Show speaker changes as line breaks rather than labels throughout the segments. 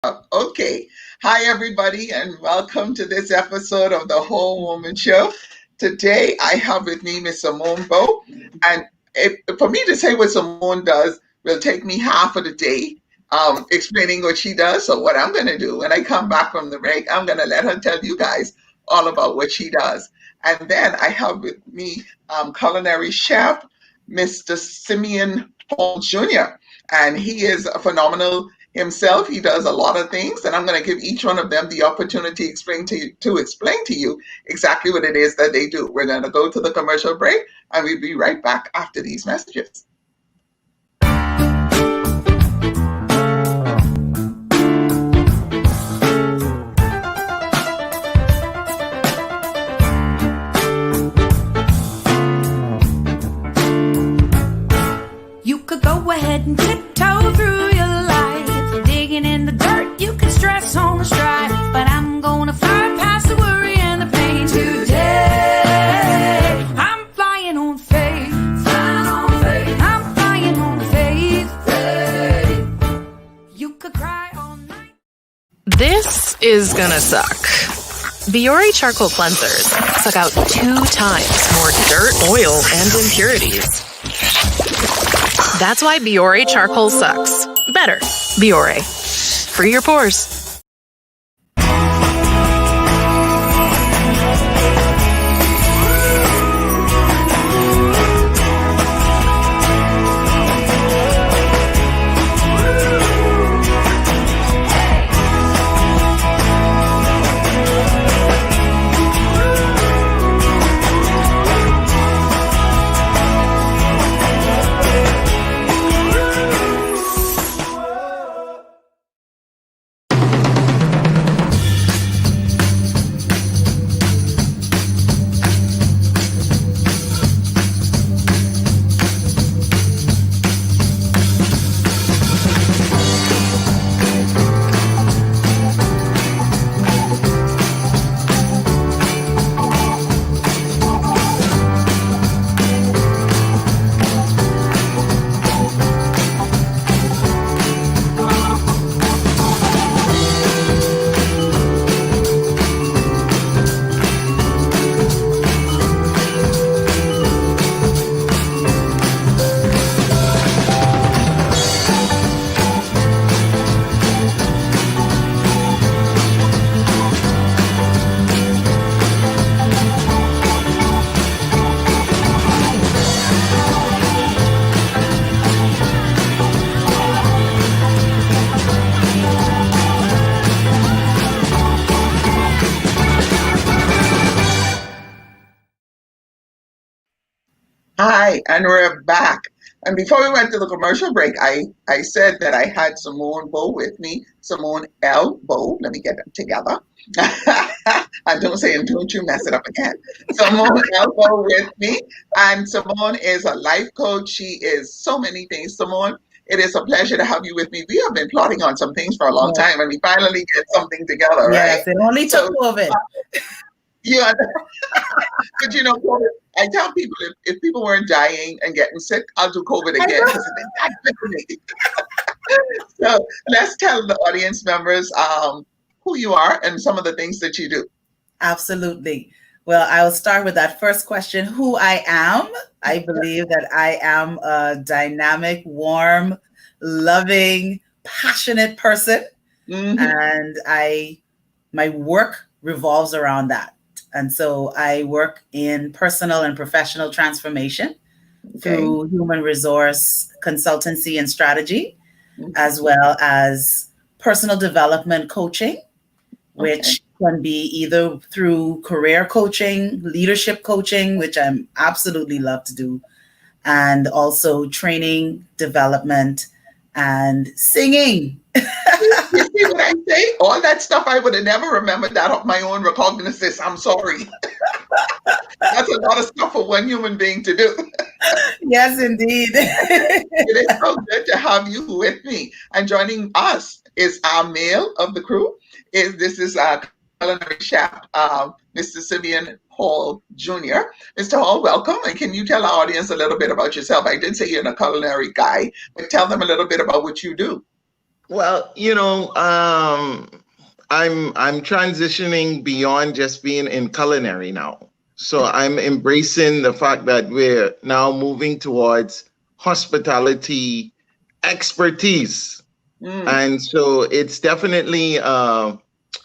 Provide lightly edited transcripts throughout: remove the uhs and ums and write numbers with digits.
Okay. Hi, everybody, and welcome to this episode of the Whole Woman Show. Today, I have with me Miss Simmone Bowe. And for me to say what Simmone does will take me half of the day explaining what she does. So, what I'm going to do when I come back from the break, I'm going to let her tell you guys all about what she does. And then I have with me culinary chef, Mr. Simeon Hall Jr., and he is a phenomenal himself. He does a lot of things, and I'm going to give each one of them the opportunity to explain to you exactly what it is that they do. We're going to go to the commercial break, and we'll be right back after these messages.
You could go ahead and tiptoe through your life, digging in the dirt, you can stress on the strife, but I'm gonna fly past the worry and the pain today. I'm flying on faith, I'm flying on faith. You could cry all night.
This is gonna suck. Biore charcoal cleansers suck out 2 times more dirt, oil, and impurities. That's why Biore charcoal sucks. Better. Biore. Free your pores.
Hi, and we're back. And before we went to the commercial break, I said that I had Simmone Bowe with me, Simmone L. Bowe. Let me get them together. I don't say, and don't you mess it up again. Simmone L. Bowe with me. And Simmone is a life coach. She is so many things. Simmone, it is a pleasure to have you with me. We have been plotting on some things for a long time, and we finally get something together, right?
Yes, it only took COVID.
Yeah, but COVID, I tell people if people weren't dying and getting sick, I'll do COVID again because it's been that good for me. So let's tell the audience members who you are and some of the things that you do.
Absolutely. Well, I'll start with that first question, who I am. I believe that I am a dynamic, warm, loving, passionate person.
Mm-hmm.
And my work revolves around that. And so I work in personal and professional transformation through human resource consultancy and strategy, as well as personal development coaching, which can be either through career coaching, leadership coaching, which I'm absolutely love to do, and also training, development, and singing.
You see what I say? All that stuff I would have never remembered that of my own recognizance. I'm sorry. That's a lot of stuff for one human being to do.
Yes, indeed.
It is so good to have you with me. And joining us is our male of the crew. This is our culinary chef, Mr. Simeon Hall Jr. Mr. Hall, welcome. And can you tell our audience a little bit about yourself? I did say you're a culinary guy, but tell them a little bit about what you do.
Well, I'm transitioning beyond just being in culinary now. So I'm embracing the fact that we're now moving towards hospitality expertise.
Mm,
And so it's definitely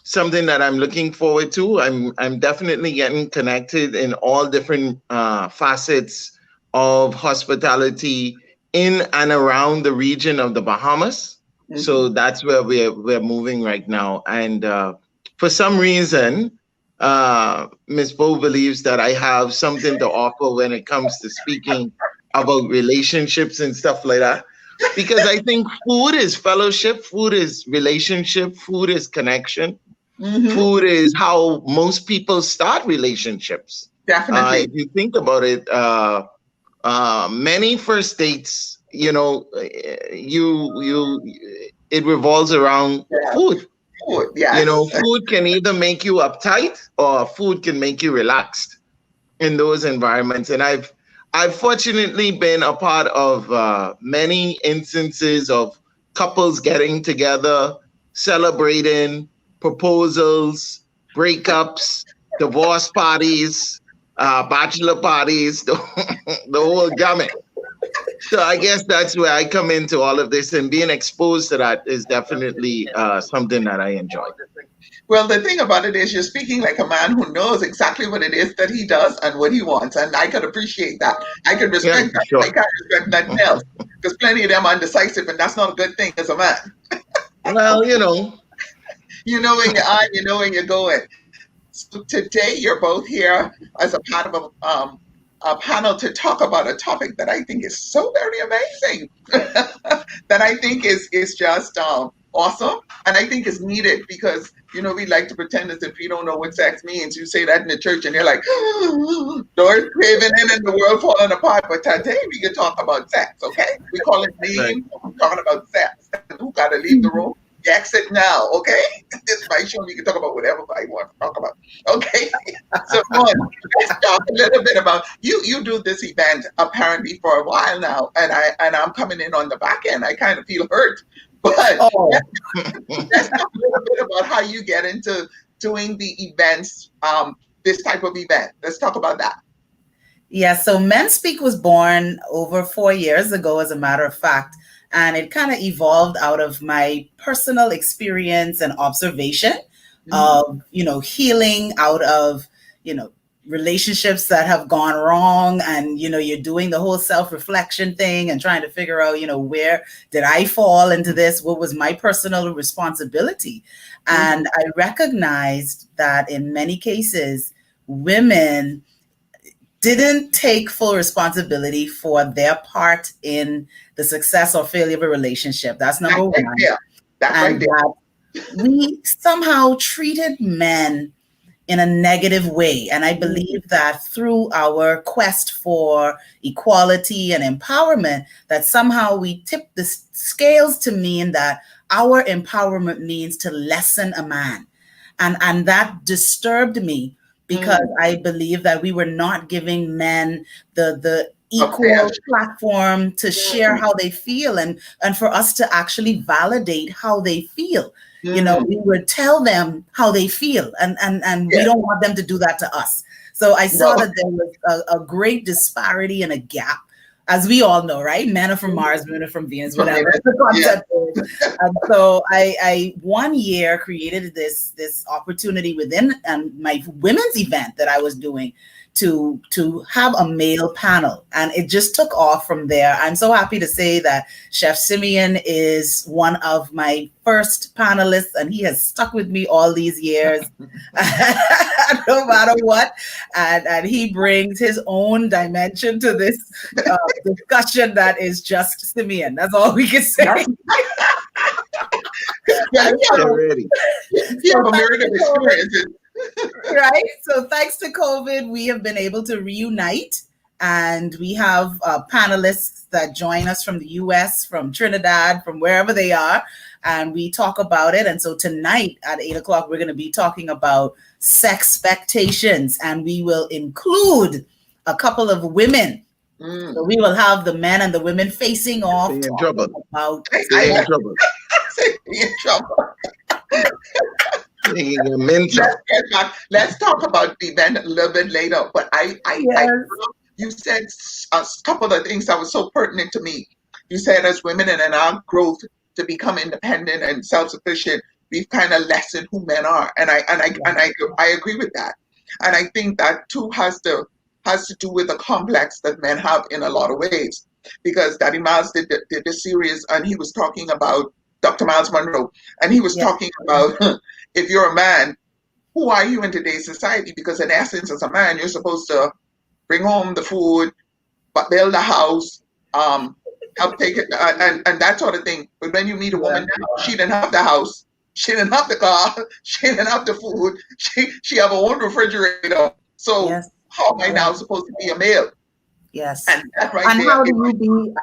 something that I'm looking forward to. I'm definitely getting connected in all different facets of hospitality in and around the region of the Bahamas. So
mhm.
that's where we're moving right now. And for some reason, Ms. Bowe believes that I have something to offer when it comes to speaking about relationships and stuff like that, because I think food is fellowship, food is relationship, food is connection,
Mhm.
food is how most people start relationships.
Definitely.
If you think about it, many first dates, it revolves around
Yeah.
food.
Food. Yes.
Food can either make you uptight or food can make you relaxed in those environments. And I've fortunately been a part of many instances of couples getting together, celebrating proposals, breakups, divorce parties, bachelor parties, the whole gamut. So I guess that's where I come into all of this, and being exposed to that is definitely something that I enjoy.
Well, the thing about it is you're speaking like a man who knows exactly what it is that he does and what he wants. And I could appreciate that. I could
Yeah,
respect
for
that. I
sure.
can't respect nothing else. Because plenty of them are indecisive, and that's not a good thing as a man.
Well,
You know when you're on, you know when you're going. So today you're both here as a part of a panel to talk about a topic that I think is so very amazing. That I think is just awesome, and I think is needed because we like to pretend as if we don't know what sex means. You say that in the church, and they're like, doors craving in and the world falling apart. But today we can talk about sex, okay? We call it
right.
names. We're talking about sex. Who got to leave the room? You exit now, okay? This is my show. We can talk about whatever I want to talk about, okay? So, let's talk a little bit about you. You do this event apparently for a while now, and I'm coming in on the back end. I kind of feel hurt, but
Oh,
let's talk a little bit about how you get into doing the events, this type of event. Let's talk about that.
yeah. So Men Speak was born over 4 years ago, as a matter of fact. And it kind of evolved out of my personal experience and observation
Mm-hmm.
of, healing out of, you know, relationships that have gone wrong. And, you're doing the whole self-reflection thing and trying to figure out, where did I fall into this? What was my personal responsibility?
Mm-hmm.
And I recognized that in many cases, women didn't take full responsibility for their part in the success or failure of a relationship. That's
That
number
right
one.
there. That right
And
there.
that we somehow treated men in a negative way. And I
Mm-hmm.
believe that through our quest for equality and empowerment, that somehow we tip the scales to mean that our empowerment means to lessen a man. And that disturbed me because
Mm-hmm.
I believe that we were not giving men the
Okay.
equal platform to share how they feel and for us to actually validate how they feel.
Mm-hmm.
We would tell them how they feel, and we
Yeah.
don't want them to do that to us. So I saw
No.
that there was a great disparity and a gap, as we all know, right? Men are from Mars, women are from Venus,
From
whatever
there.
the
Yeah.
concept is. And so I 1 year created this opportunity within my women's event that I was doing to have a male panel, and it just took off from there. I'm so happy to say that Chef Simeon is one of my first panelists, and he has stuck with me all these years, no matter what. And he brings his own dimension to this discussion that is just Simeon. That's all we can say.
That's, yeah,
And
you have
so,
a, you have
so
a
thanks
myriad of
to COVID,
experiences.
right? So thanks to COVID, we have been able to reunite, and we have panelists that join us from the US, from Trinidad, from wherever they are, and we talk about it. And so tonight at 8 o'clock, we're going to be talking about Sexpectations, and we will include a couple of women. So
Mm.
we will have the men and the women facing off,
Stay in
talking
trouble.
about
I,
Stay
I,
in trouble.
in trouble.
Mental.
Let's get back. Let's talk about the event a little bit later. But you said a couple of things that was so pertinent to me. You said as women and in our growth to become independent and self-sufficient, we've kind of lessened who men are, and I agree with that. And I think that too has to do with the complex that men have in a lot of ways. Because Daddy Miles did the series, and he was talking about Dr. Miles Monroe, and he was talking about if you're a man, who are you in today's society? Because in essence, as a man, you're supposed to bring home the food, but build a house, help take it, and that sort of thing. But when you meet a woman now, she didn't have the house, she didn't have the car, she didn't have the food, she have her own refrigerator. So how am I now supposed to be a male?
Yes.
And that right
and
there,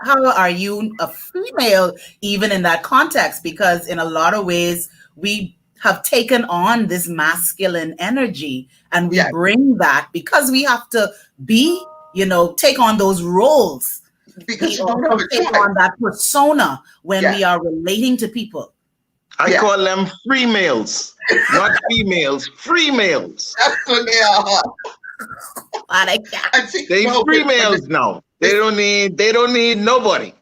how are you a female even in that context? Because in a lot of ways we have taken on this masculine energy, and we bring that because we have to be, take on those roles.
Because
we also take on that persona when we are relating to people.
I call them free males, not females, free males.
That's what they are.
They free males now. They don't need nobody.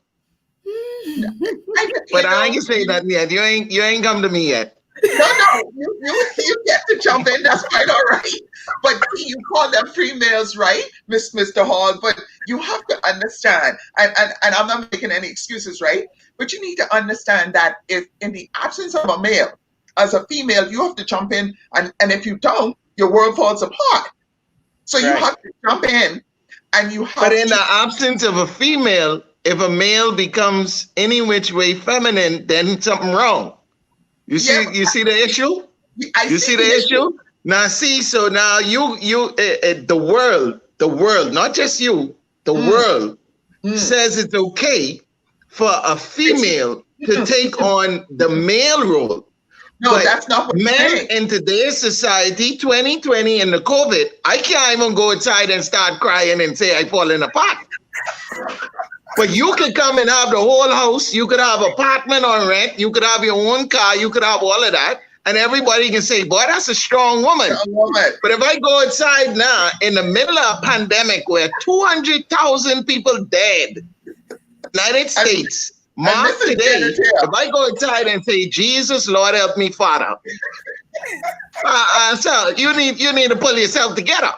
But I ain't say that yet. You ain't come to me yet.
No, you get to jump in. That's quite all right. But you call them free males, right, Mr. Hall? But you have to understand, and I'm not making any excuses, right? But you need to understand that if in the absence of a male, as a female, you have to jump in, and if you don't, your world falls apart. So you have to jump in, and you have.
But in the absence of a female, if a male becomes any which way feminine, then something wrong. You see the issue? You see the issue? Now see, so now the world, not just you, the world says it's okay for a female to take on the male role.
No, but that's not what
men in today's society, 2020 and the COVID, I can't even go outside and start crying and say I falling apart. But you could come and have the whole house. You could have an apartment on rent. You could have your own car. You could have all of that. And everybody can say, boy, that's a strong woman. But if I go outside now in the middle of a pandemic where 200,000 people dead, United States, mark today, if I go outside and say, Jesus, Lord, help me, Father. So you need to pull yourself together.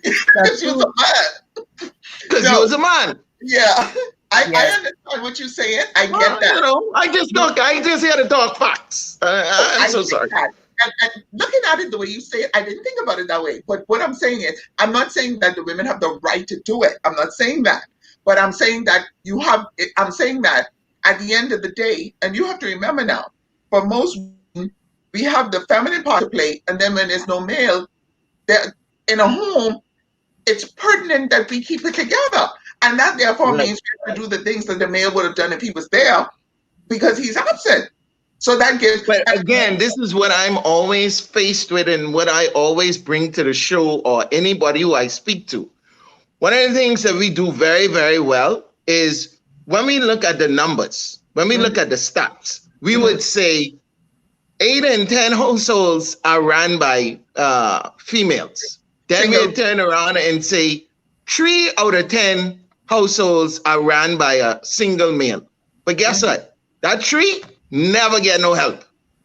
Because you're a man.
Because you're a man.
Yeah, I understand what you're saying. I get that.
I just hear the talk facts. I'm so sorry.
And looking at it the way you say it, I didn't think about it that way. But what I'm saying is, I'm not saying that the women have the right to do it. I'm not saying that. But I'm saying that I'm saying that at the end of the day, and you have to remember now, for most women, we have the feminine part to play, and then when there's no male, in a home, it's pertinent that we keep it together. And that therefore means we have to do the things that the male would have done if he was there, because he's absent. So that gives.
But again, this is what I'm always faced with, and what I always bring to the show or anybody who I speak to. One of the things that we do very, very well is when we look at the numbers, when we look at the stats, we would say 8 in 10 households are run by females. Then we turn around and say 3 out of 10 households are run by a single male. But guess what? That 3 never get no help.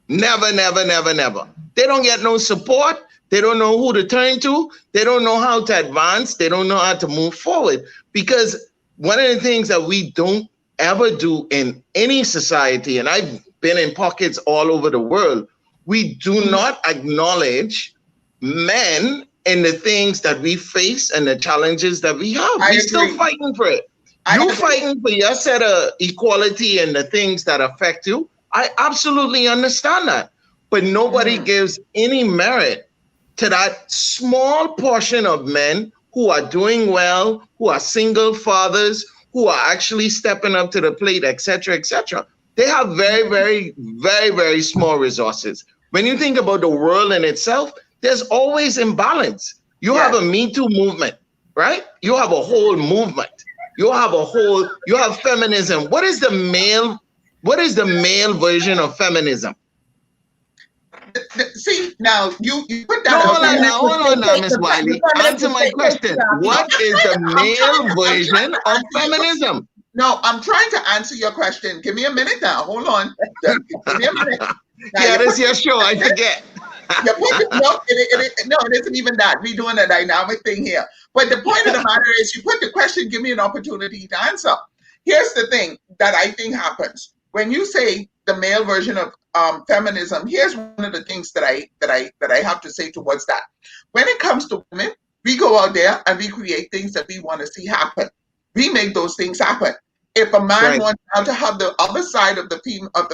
Never, never, never, never. They don't get no support. They don't know who to turn to. They don't know how to advance. They don't know how to move forward. Because one of the things that we don't ever do in any society, and I've been in pockets all over the world, we do not acknowledge men in the things that we face and the challenges that we have. We're still fighting for it. You're fighting for your set of equality and the things that affect you. I absolutely understand that. But nobody gives any merit to that small portion of men who are doing well, who are single fathers, who are actually stepping up to the plate, etc., etc. They have very, very, very, very small resources. When you think about the world in itself, there's always imbalance. You have a Me Too movement, right? You have a whole movement. You have feminism. What is the male What is the male version of feminism?
See, now you put
No,
that out there.
hold on now, Miss Wiley. Answer my question. What is the male version of feminism?
No, I'm trying to answer your question. Give me a minute now. Hold on. Give me a minute. Now,
Yeah, this is your show. I forget.
It isn't even that. We're doing a dynamic thing here. But the point of the matter is, you put the question, give me an opportunity to answer. Here's the thing that I think happens when you say the male version of feminism. Here's one of the things that I have to say towards that. When it comes to women, we go out there and we create things that we want to see happen. We make those things happen. If a man wants now to have the other side of the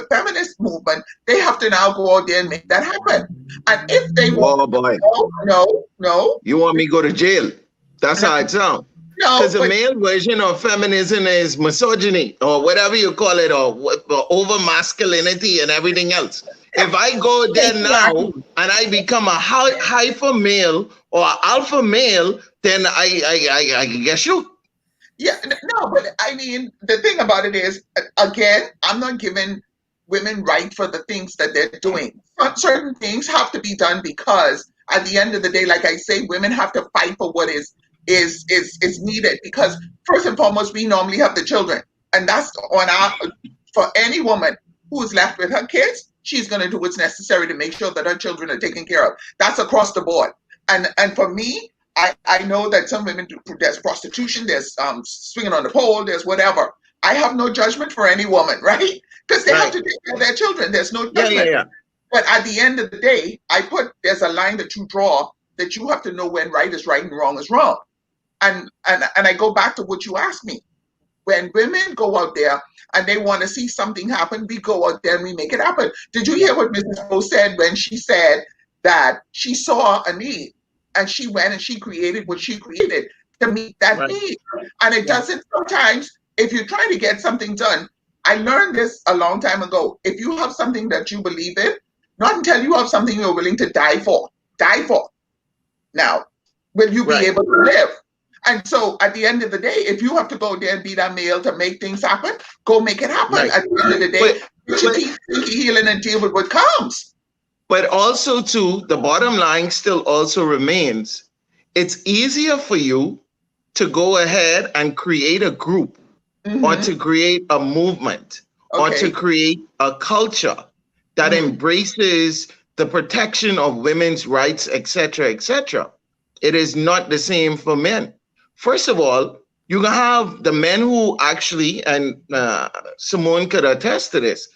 feminist movement, they have to now go out there and make that happen. And if they no,
you want me to go to jail? That's how it sounds. No, because the male version of feminism is misogyny or whatever you call it, or over masculinity and everything else. If I go there now and I become a hyper male or alpha male, then I get shoot.
Yeah, no, but I mean, the thing about it is, again, I'm not giving women right for the things that they're doing. Certain things have to be done because at the end of the day, like I say, women have to fight for what is needed, because first and foremost, we normally have the children, and that's for any woman who is left with her kids, she's going to do what's necessary to make sure that her children are taken care of. That's across the board. And for me, I know that some women do, there's prostitution, there's swinging on the pole, there's whatever. I have no judgment for any woman, right? Because they have to take care of their children. There's no judgment. Yeah. But at the end of the day, there's a line that you draw that you have to know when right is right and wrong is wrong. And I go back to what you asked me. When women go out there and they want to see something happen, we go out there and we make it happen. Did you hear what Mrs. Bowe said when she said that she saw a need and she went and she created what she created to meet that need? And it doesn't sometimes, if you're trying to get something done, I learned this a long time ago. If you have something that you believe in, not until you have something you're willing to die for. Now, will you be able to live? And so at the end of the day, if you have to go there and be that male to make things happen, go make it happen. At the end of the day, you should keep healing and deal with what comes.
But also, too, the bottom line still also remains, it's easier for you to go ahead and create a group or to create a movement or to create a culture that embraces the protection of women's rights, etc., etc. It is not the same for men. First of all, you can have the men who actually, and Simmone could attest to this,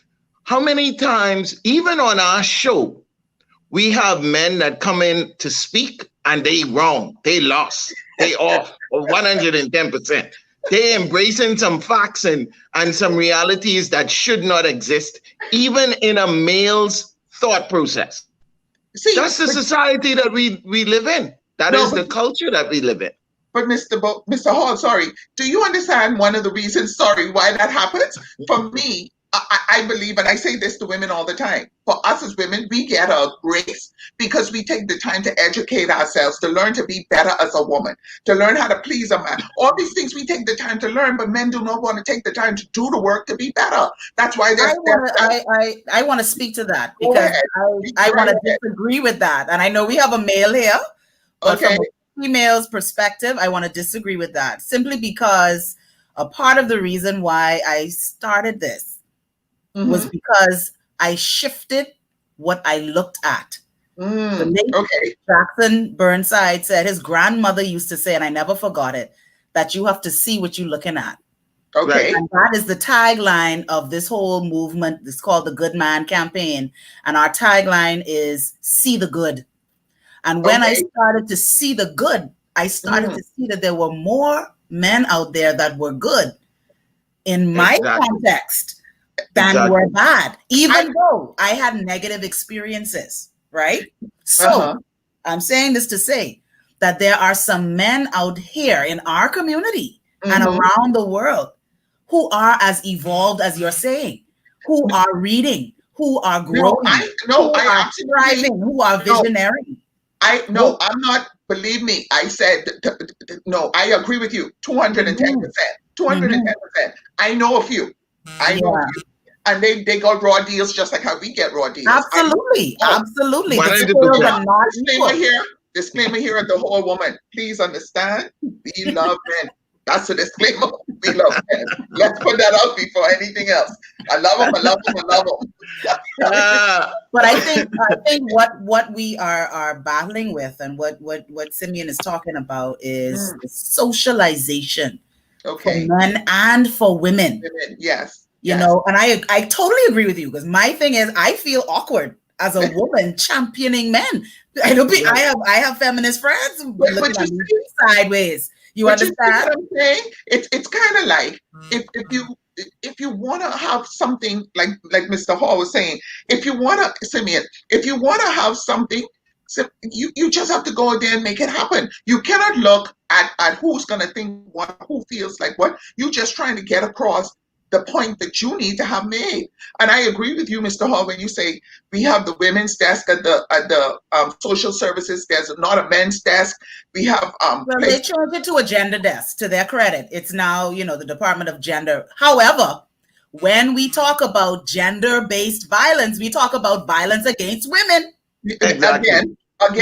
how many times, even on our show, we have men that come in to speak and they wrong, they lost, they off 110%. They embracing some facts and some realities that should not exist, even in a male's thought process. See, that's the society that we live in. That is the culture that we live in.
But Mr. Hall, sorry, do you understand one of the reasons, why that happens? For me, I believe, and I say this to women all the time, for us as women, we get a grace because we take the time to educate ourselves, to learn to be better as a woman, to learn how to please a man. All these things we take the time to learn, but men do not want to take the time to do the work to be better. That's why
I want to speak to that, because I want to disagree with that. And I know we have a male here, but from a female's perspective, I want to disagree with that, simply because a part of the reason why I started this was because I shifted what I looked at. The late Jackson Burnside said his grandmother used to say, and I never forgot it, that you have to see what you're looking at.
Okay.
And that is the tagline of this whole movement. It's called the Good Man Campaign. And our tagline is see the good. And when I started to see the good, I started to see that there were more men out there that were good in my context than were bad, even though I had negative experiences, right? So I'm saying this to say that there are some men out here in our community and around the world who are as evolved as you're saying, who are reading, who are growing, who are thriving, who are visionary.
I'm not, believe me, I said, no, I agree with you, 210%, 210%. I know a few. and they got raw deals just like how we get raw deals.
Absolutely. Absolutely.
100%.
Disclaimer here at the Whole Woman. Please understand, we love men. That's a disclaimer. We love men. Let's put that out before anything else. I love them. I love them. I love them.
But I think what we are battling with, and what Simeon is talking about, is the socialization for men and for women.
Yes.
You know, and I totally agree with you, because my thing is, I feel awkward as a woman championing men. I have feminist friends looking at me sideways. You understand?
What I'm saying? It's kind of like if you want to have something like Mr. Hall was saying, if you want to have something, you just have to go out there and make it happen. You cannot look at who's going to think what, who feels like what. You're just trying to get across the point that you need to have made. And I agree with you, Mr. Hall, when you say we have the women's desk at the social services. There's not a men's desk. We have
well, they changed it to a gender desk, to their credit. It's now, the Department of Gender. However, when we talk about gender-based violence, we talk about violence against women.
Exactly. Again.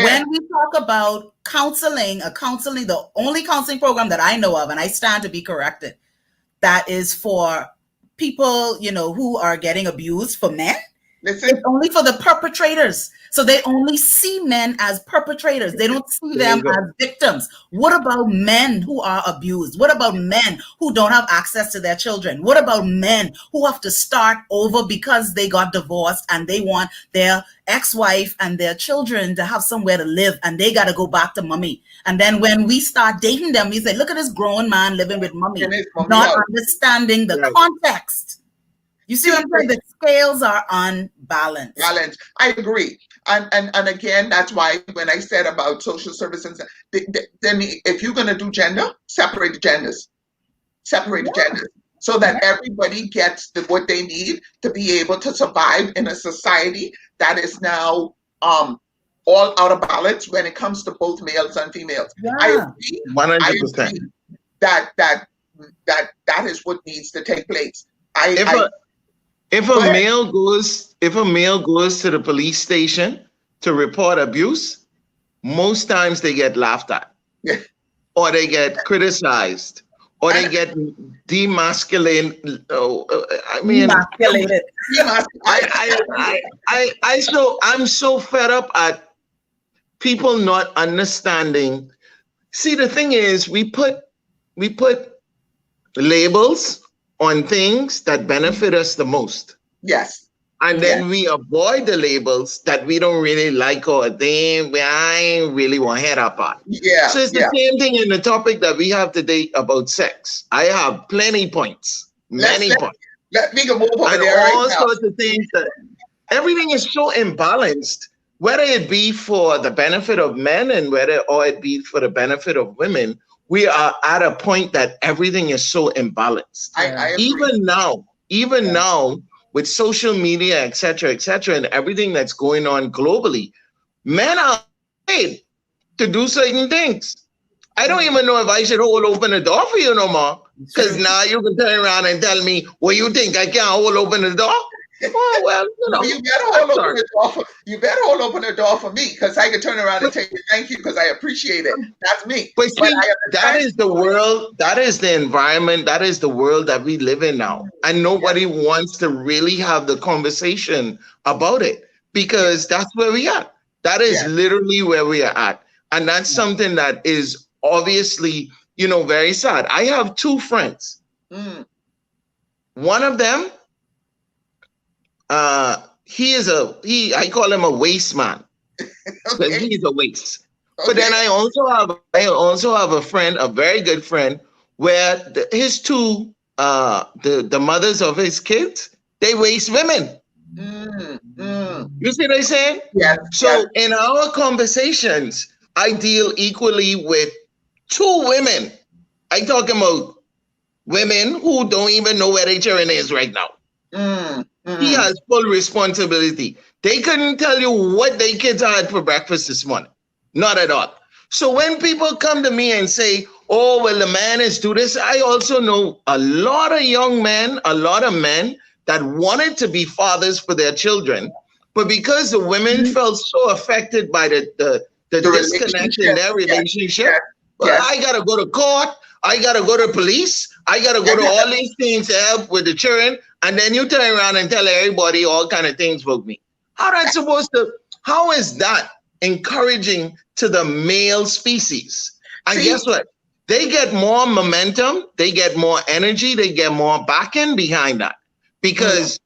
When we talk about counseling, the only counseling program that I know of, and I stand to be corrected, that is for people, who are getting abused, for men.
Listen.
It's only for the perpetrators. So they only see men as perpetrators. They don't see them as victims. What about men who are abused? What about men who don't have access to their children? What about men who have to start over because they got divorced and they want their ex-wife and their children to have somewhere to live, and they got to go back to mommy? And then when we start dating them, we say, look at this grown man living with mommy, not understanding the context. You see what I'm saying? The scales are unbalanced.
I agree. And again, that's why when I said about social services, then if you're going to do gender, separate the genders. Separate the genders. So that everybody gets what they need to be able to survive in a society that is now all out of balance when it comes to both males and females.
Yeah.
I agree.
100%.
I agree that is what needs to take place.
If a male goes to the police station to report abuse, most times they get laughed at, or they get criticized, or they get demasculated. I'm so fed up at people not understanding. See, the thing is, we put labels on things that benefit us the most.
Yes.
And then we avoid the labels that we don't really like, or I ain't really want to head up on.
Yeah.
So it's the same thing in the topic that we have today about sex. I have plenty points, many points.
Let me go move over
and
there
all
right
sorts of things. That everything is so imbalanced, whether it be for the benefit of men or it be for the benefit of women. We are at a point that everything is so imbalanced.
I agree.
Even now, with social media, et cetera, and everything that's going on globally, men are afraid to do certain things. I don't even know if I should hold open the door for you no more, because now you can turn around and tell me, well, you think I can't hold open the door? Oh, well,
you better hold open the door for me, because I can turn around and tell you thank you, because I appreciate it. That's me.
But see, that is the world, that is the environment, that is the world that we live in now. And nobody wants to really have the conversation about it, because that's where we are. That is literally where we are at. And that's something that is obviously, very sad. I have two friends. One of them, I call him a waste man. Because he's a waste. But then I also have a friend, a very good friend, where his two the mothers of his kids, they waste women. You see what I'm saying?
Yeah.
So in our conversations, I deal equally with two women. I talk about women who don't even know where their children is right now. He has full responsibility. They couldn't tell you what their kids had for breakfast this morning. Not at all. So when people come to me and say, oh, well, the man is do this, I also know a lot of young men, a lot of men that wanted to be fathers for their children, but because the women felt so affected by the disconnect in their relationship, well, I gotta go to court, I gotta go to police, I gotta go to all these things to help with the children, and then you turn around and tell everybody all kind of things about me. How is that encouraging to the male species? And guess what? They get more momentum, they get more energy, they get more backing behind that. Because,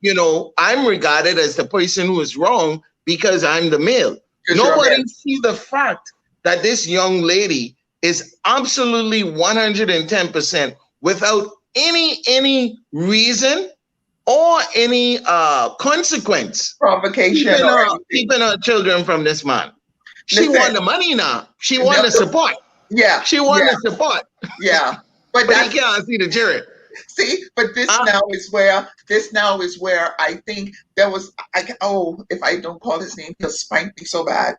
I'm regarded as the person who is wrong because I'm the male. Nobody sees the fact that this young lady is absolutely 110% without any reason or any consequence.
Provocation.
Keeping her children from this man. She want the money now. She want the support.
Yeah.
She want the support.
Yeah.
But he can't see the jury.
See, but this now is where I think there was, if I don't call his name, he'll spank me so bad.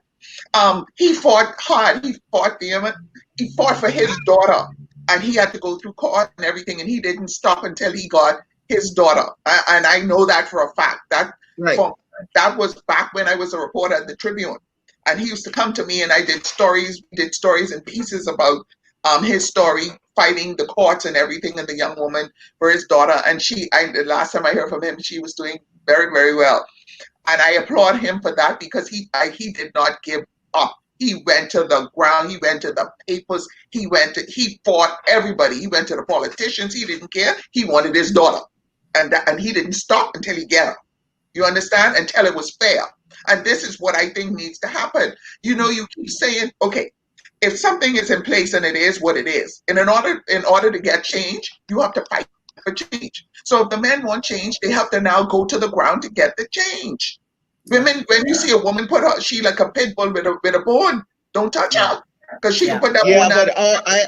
He fought hard. He fought vehement. He fought for his daughter, and he had to go through court and everything, and he didn't stop until he got his daughter. And I know that for a fact. That was back when I was a reporter at the Tribune, and he used to come to me, and I did stories and pieces about his story, fighting the courts and everything, and the young woman for his daughter. And the last time I heard from him, she was doing very, very well. And I applaud him for that because he did not give up. He went to the ground. He went to the papers. He fought everybody. He went to the politicians. He didn't care. He wanted his daughter. And he didn't stop until he got her. You understand? Until it was fair. And this is what I think needs to happen. You keep saying, okay, if something is in place and it is what it is, and in order to get change, you have to fight for change. So if the men want change, they have to now go to the ground to get the change. Women, when you see a woman she like a pit bull with a bone, don't touch her because she can put that bone
out.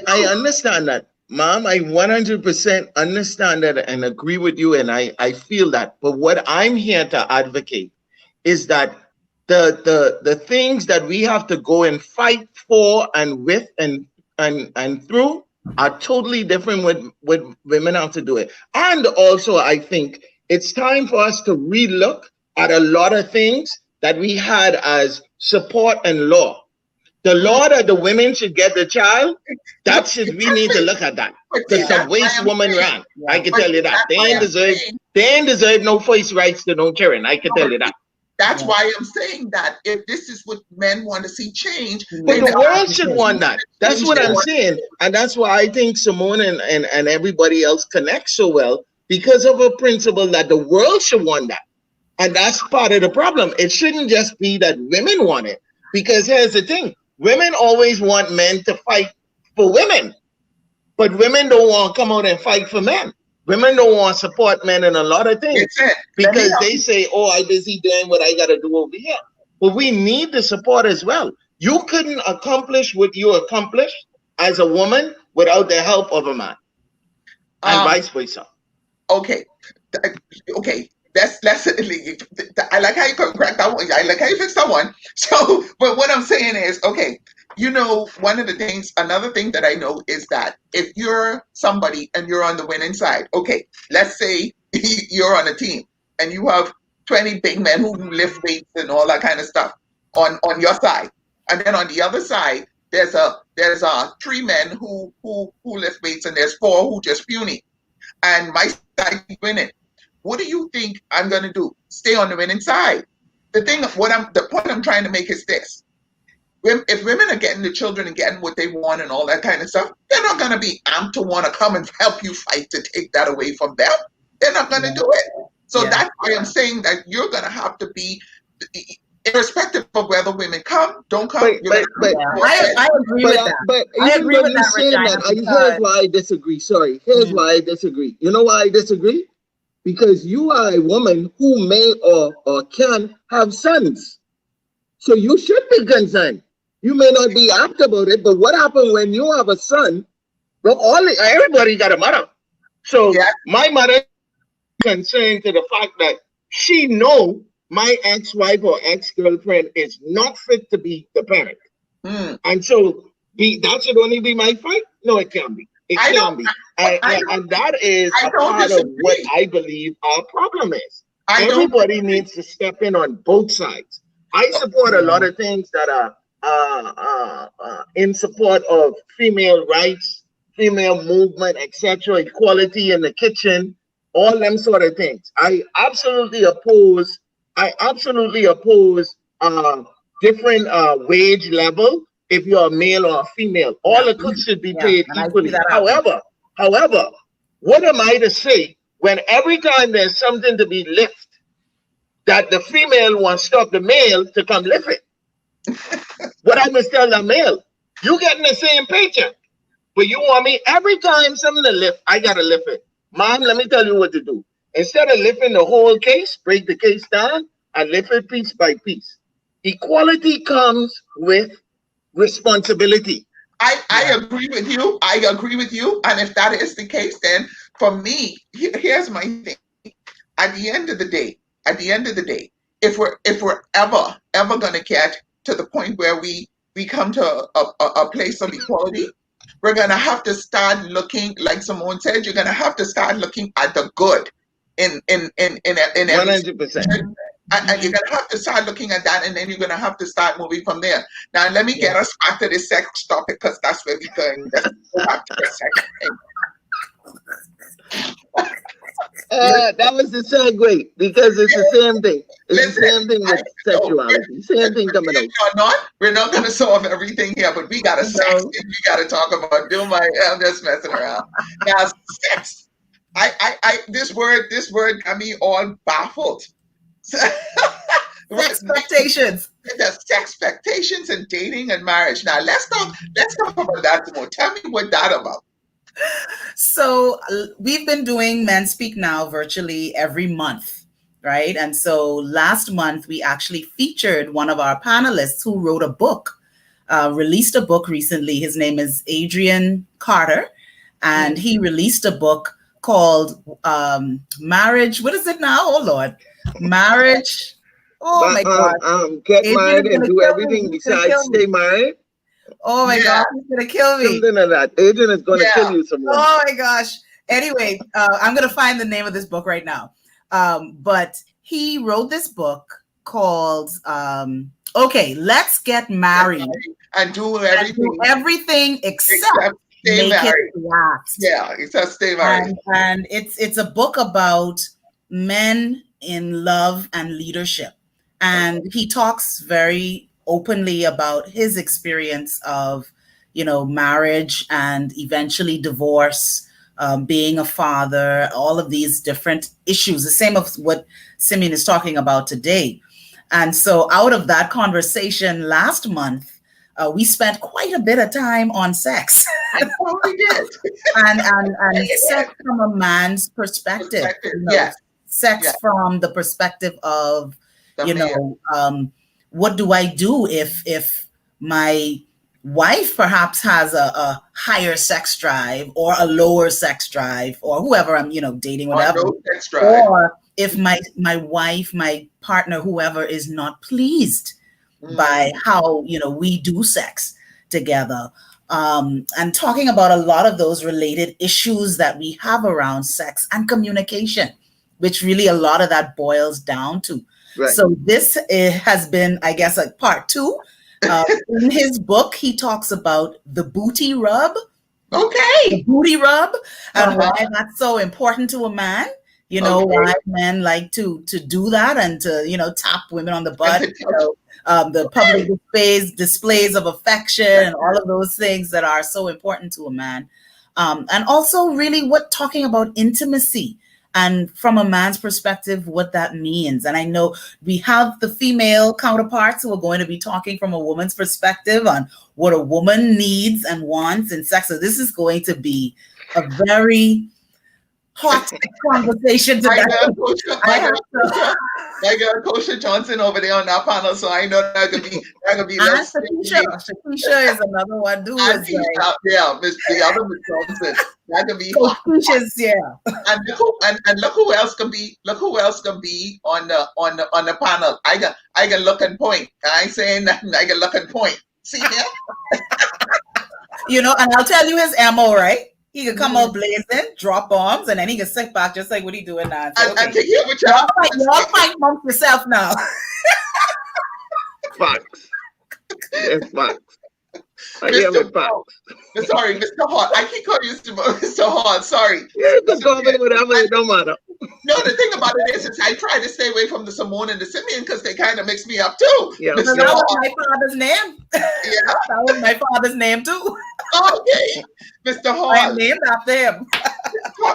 I understand that, Mom. I 100% understand that and agree with you, and I feel that. But what I'm here to advocate is that the things that we have to go and fight for and with and through are totally different with women have to do it. And also, I think it's time for us to relook at a lot of things that we had as support and law. The law that the women should get the child, we need to look at that. Because the waste woman ran. I can tell you that. They ain't deserve no voice rights to no children. I can tell you that.
That's why I'm saying that if this is what men want to see change,
but the world should want that. That's what I'm saying. And that's why I think Simmone and everybody else connect so well, because of a principle that the world should want that. And that's part of the problem. It shouldn't just be that women want it. Because here's the thing. Women always want men to fight for women. But women don't want to come out and fight for men. Women don't want to support men in a lot of things because they say, I'm busy doing what I got to do over here. But we need the support as well. You couldn't accomplish what you accomplished as a woman without the help of a man, and vice versa.
Okay. Let's. I like how you correct that one. I like how you fix that one. So, but what I'm saying is, okay. Another thing that I know is that if you're somebody and you're on the winning side, okay, let's say you're on a team and you have 20 big men who lift weights and all that kind of stuff on your side. And then on the other side, there's 3 men who lift weights and there's 4 who just puny. And my side is winning. What do you think I'm going to do? Stay on the winning side. The point I'm trying to make is this. If women are getting the children and getting what they want and all that kind of stuff, they're not going to be amped to want to come and help you fight to take that away from them. They're not going to do it. So that's why I'm saying that you're going to have to be, irrespective of whether women come, don't come.
I agree with that.
But
I agree with that,
here's why I disagree. Sorry. Here's why I disagree. You know why I disagree? Because you are a woman who may or can have sons. So you should be concerned. You may not be apt about it, but what happens when you have a son? Well, everybody got a mother. So my mother is concerned to the fact that she know my ex-wife or ex-girlfriend is not fit to be the parent. And so that should only be my fight? No, it can't be. It
I
can
don't,
be.
I
And that is
I
a
don't
part of what
disagree.
I believe our problem is.
I don't
Everybody
disagree.
needs to step in on both sides. I support a lot of things that are in support of female rights, female movement, etc., equality in the kitchen, all them sort of things. I absolutely oppose. Different wage level if you're a male or a female. All the cooks should be paid
And I see
equally.
that happening.
However, what am I to say when every time there's something to be lifted, that the female wants to stop the male to come lift it? What I must tell the male, you getting the same paycheck, but you want me every time something to lift, I gotta lift it. Mom, let me tell you what to do. Instead of lifting the whole case, break the case down and lift it piece by piece. Equality comes with responsibility.
I agree with you. I agree with you. And if that is the case, then for me, here's my thing. At the end of the day, if we're ever gonna get to the point where we come to a place of equality, we're gonna have to start looking, like Simmone said, you're gonna have to start looking at the good in every
100%.
and you're gonna have to start looking at that, and then you're gonna have to start moving from there. Now, let me get us back to the sex topic, because that's where we're going. Let's go back to the sex thing.
That was the segue, because it's the same thing. It's the same thing with sexuality. Same thing coming out.
We're not going to solve everything here, but we got to sex. We got to talk about. I'm just messing around. Now, sex. This word got me all baffled.
Expectations.
The sexpectations and dating and marriage. Now let's talk about that more. Tell me what that about.
So we've been doing Men Speak Now virtually every month, right? And so last month we actually featured one of our panelists who wrote a book, released a book recently. His name is Adrian Carter, and he released a book called Marriage. What is it now? Oh Lord, Marriage. Oh my God!
Get married and do everything besides stay married.
Oh my God, he's gonna kill me.
Something like that. Adrian is gonna kill you someone.
Oh my gosh. Anyway, I'm gonna find the name of this book right now. But he wrote this book called Okay, Let's Get Married
and do everything
except stay make married. It last.
Yeah, except stay married.
And it's a book about men in love and leadership. And he talks very openly about his experience of, marriage and eventually divorce, being a father, all of these different issues, the same of what Simeon is talking about today. And so out of that conversation last month, we spent quite a bit of time on sex.
We did.
and sex from a man's perspective. Sex from the perspective of, what do I do if my wife perhaps has a higher sex drive or a lower sex drive, or whoever I'm, dating, whatever. Or if my wife, my partner, whoever is not pleased by how, we do sex together. And talking about a lot of those related issues that we have around sex and communication, which really a lot of that boils down to. Right. So this has been, I guess, a part 2. In his book, he talks about the booty rub.
Okay.
The booty rub, and why that's so important to a man. Why men like to do that and to, tap women on the butt. The public displays of affection and all of those things that are so important to a man. And also really talking about intimacy. And from a man's perspective, what that means. And I know we have the female counterparts who are going to be talking from a woman's perspective on what a woman needs and wants in sex. So this is going to be a very hot conversation today.
I got Coach Johnson over there on that panel, so I know that could be.
Shakisha is another one.
The other Miss Johnson. That could be. And look who else can be. Look who else can be on the panel. I can look and point. I ain't saying nothing. I can look and point. See him.
And I'll tell you his MO, right? He could come out blazing, drop bombs, and then he could sit back just like what he doing now. And say,
And to hear what
y'all fight amongst yourself now.
Facts. Yes, facts.
Sorry, Mr. Hall. I keep calling you Mr. Hall. Sorry.
Yeah, just call me whatever. It don't matter.
No, the thing about it is I try to stay away from the Simmone and the Simeon because they kind of mix me up too.
Yeah,
that was my father's name.
Yeah,
that was my father's name too.
Okay, Mr. Hall.
I'm named after him.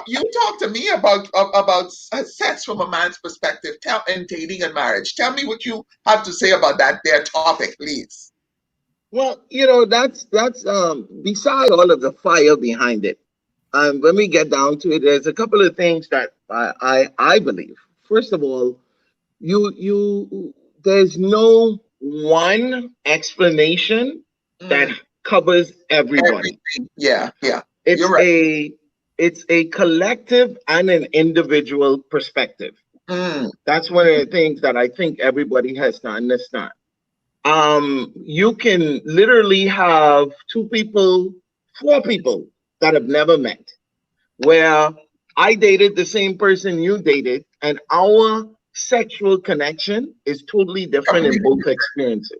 You talk to me about sex from a man's perspective, and dating and marriage. Tell me what you have to say about that there topic, please.
Well, that's beside all of the fire behind it. When we get down to it, there's a couple of things that I believe. First of all, there's no one explanation that covers everybody.
Everything. Yeah.
It's
You're right.
It's a collective and an individual perspective. That's one of the things that I think everybody has to understand. You can literally have 4 people that have never met, where I dated the same person you dated, and our sexual connection is totally different in both experiences.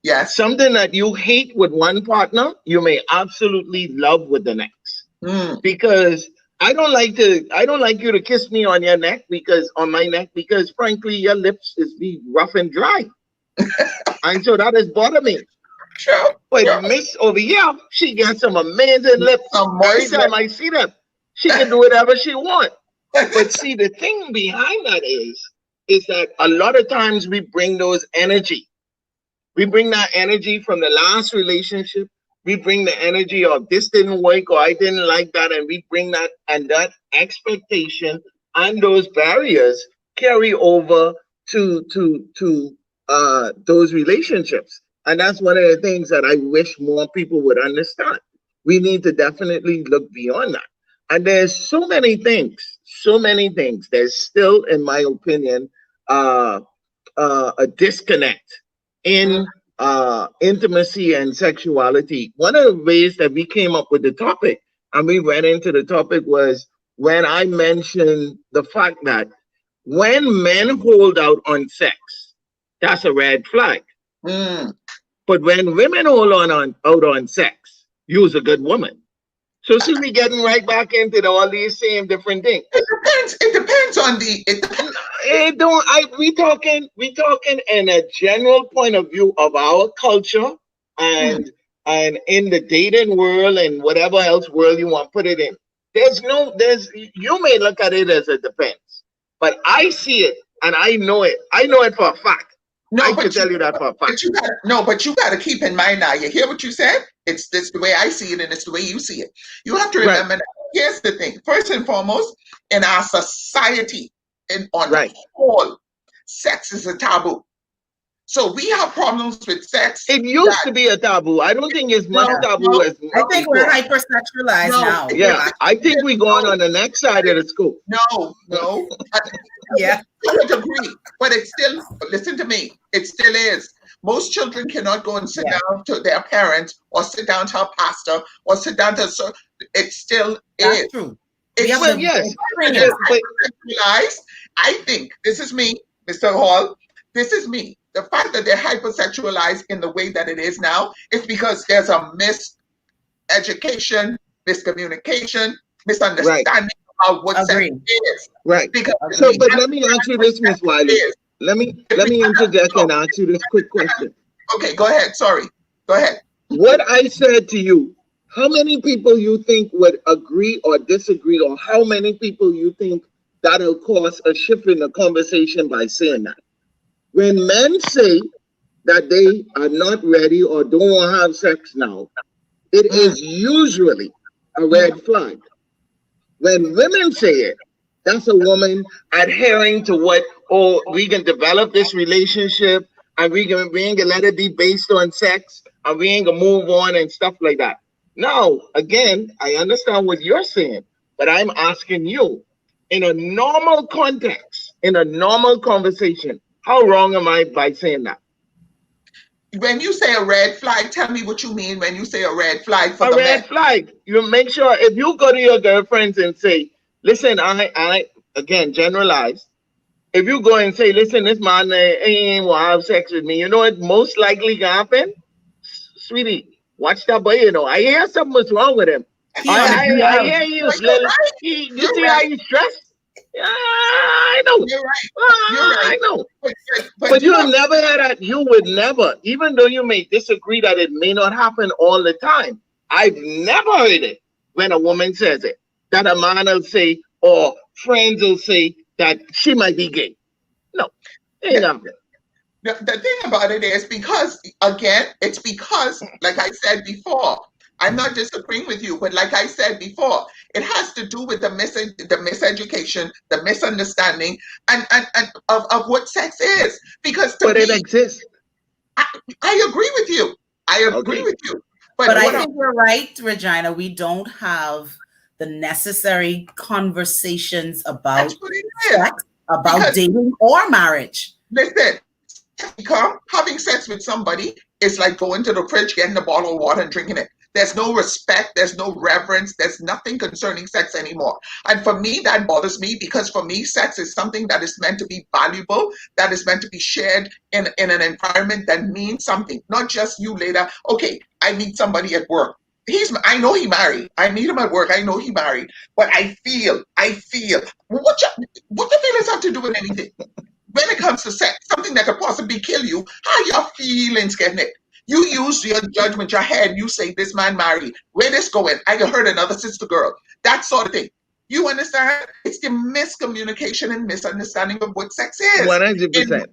Yes.
Something that you hate with one partner, you may absolutely love with the next. Because I don't like you to kiss me on my neck because frankly your lips is be rough and dry. And so that has bothered me.
Sure.
But Miss over here, she got some amazing lips. Every time I see them, she can do whatever she wants. But see, the thing behind that is that a lot of times we bring those energy. We bring that energy from the last relationship. We bring the energy of this didn't work or I didn't like that, and we bring that, and that expectation and those barriers carry over to those relationships. And that's one of the things that I wish more people would understand. We need to definitely look beyond that. And there's so many things. There's still, in my opinion, a disconnect in intimacy and sexuality. One of the ways that we came up with the topic and we went into the topic was when I mentioned the fact that when men hold out on sex, that's a red flag. But when women hold out on sex, you's a good woman. So see, we getting right back into all these same different things.
It depends on
we talking in a general point of view of our culture and in the dating world and whatever else world you want to put it in. You may look at it as it depends, but I see it and I know it. I know it for a fact. I can tell you that for a fact.
But you got to keep in mind now. You hear what you said? It's the way I see it, and it's the way you see it. You have to remember that. Here's the thing. First and foremost, in our society, on the whole, sex is a taboo. So we have problems with sex.
It used to be a taboo. I don't think it's much taboo as
I think we're hypersexualized now.
Yeah, I think we're going on the next side of the scope.
No. I would agree. But it's still, listen to me, it still is. Most children cannot go and sit down to their parents or sit down to a pastor or sit down to it still is.
True.
Yes. I think, this is me, Mr. Hall, this is me. The fact that they're hypersexualized in the way that it is now is because there's a miseducation, miscommunication, misunderstanding about what sex is.
Right. But let me ask you this, Ms. Wiley. Let me interject and ask you this quick question.
Okay, go ahead. Sorry. Go ahead.
What I said to you, how many people you think would agree or disagree, or how many people you think that'll cause a shift in the conversation by saying that? When men say that they are not ready or don't want to have sex now, it is usually a red flag. When women say it, that's a woman adhering to what, we can develop this relationship and we ain't gonna let it be based on sex and we ain't gonna move on and stuff like that. Now, again, I understand what you're saying, but I'm asking you, in a normal context, in a normal conversation, how wrong am I by saying that?
when you say a red flag, tell me what you mean when you say a red flag for
A
the
red
men.
flag. You make sure if you go to your girlfriends and say, listen, I again generalize. If you go and say, listen, this man ain't want to have sex with me, you know what most likely can happen? Sweetie, watch that boy, you know. I hear something was wrong with him.
He on the
I
DL.
hear he
No,
was
you're
little.
right.
You
You're
see how
right.
he's stressed? Yeah, I know.
You're right. You're
I
right.
know.
But
But
you
you
have
never hear that. You would never, even though you may disagree that it may not happen all the time. I've never heard it when a woman says it. That a man will say, or friends will say that she might be gay. No, ain't happening.
the thing about it is because again, it's because, like I said before, I'm not disagreeing with you, but like I said before, it has to do with the miseducation, the misunderstanding, and of what sex is. Because to
But it
me,
exists.
I agree with you. I agree
Okay.
with you.
But I
what
think you're right, Regina. We don't have the necessary conversations
that's
about
what it is.
sex, about
Because
dating or marriage.
listen, having sex with somebody is like going to the fridge, getting a bottle of water and drinking it. There's no respect, there's no reverence, there's nothing concerning sex anymore. And for me, that bothers me because for me, sex is something that is meant to be valuable, that is meant to be shared in an environment that means something, not just you later. Okay, I meet somebody at work. I know he married. I meet him at work. I know he married. But I feel, what the feelings have to do with anything? When it comes to sex, something that could possibly kill you, how your feelings getting it? You use your judgment, your head, you say this man married. Where this going? I can hurt another sister girl. That sort of thing. You understand? It's the miscommunication and misunderstanding of what sex is.
100%.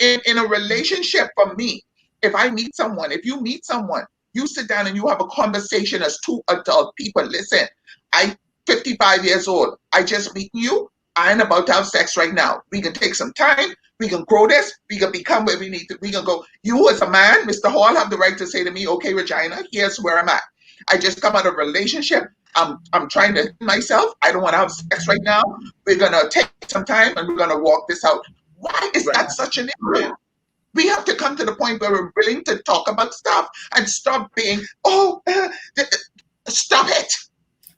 In a relationship, for me, if you meet someone, you sit down and you have a conversation as two adult people. Listen, I'm 55 years old. I just meet you. I ain't about to have sex right now. We can take some time. We can grow this. We can become where we need to. We can go. You as a man, Mr. Hall, have the right to say to me, okay, Regina, here's where I'm at. I just come out of a relationship. I'm trying to myself. I don't want to have sex right now. We're gonna take some time and we're gonna walk this out. Why is that such an issue? We have to come to the point where we're willing to talk about stuff and stop being, stop it.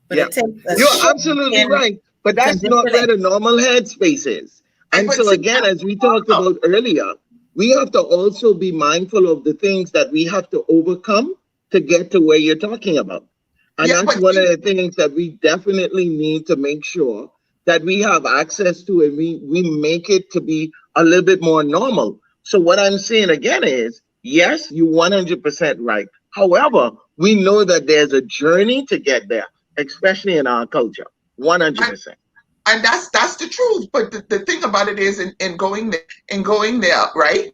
But
Yeah.
it takes a
You're
shift
absolutely
in
right. But that's not where the normal headspace is. And
But
so
see,
again, as we talked about earlier, we have to also be mindful of the things that we have to overcome to get to where you're talking about. And
yeah,
that's
but
one of
see,
the things that we definitely need to make sure that we have access to, and we make it to be a little bit more normal. So what I'm saying again is, yes, you 100% right. However, we know that there's a journey to get there, especially in our culture. 100%.
and that's the truth. But the thing about it is, in going there, right?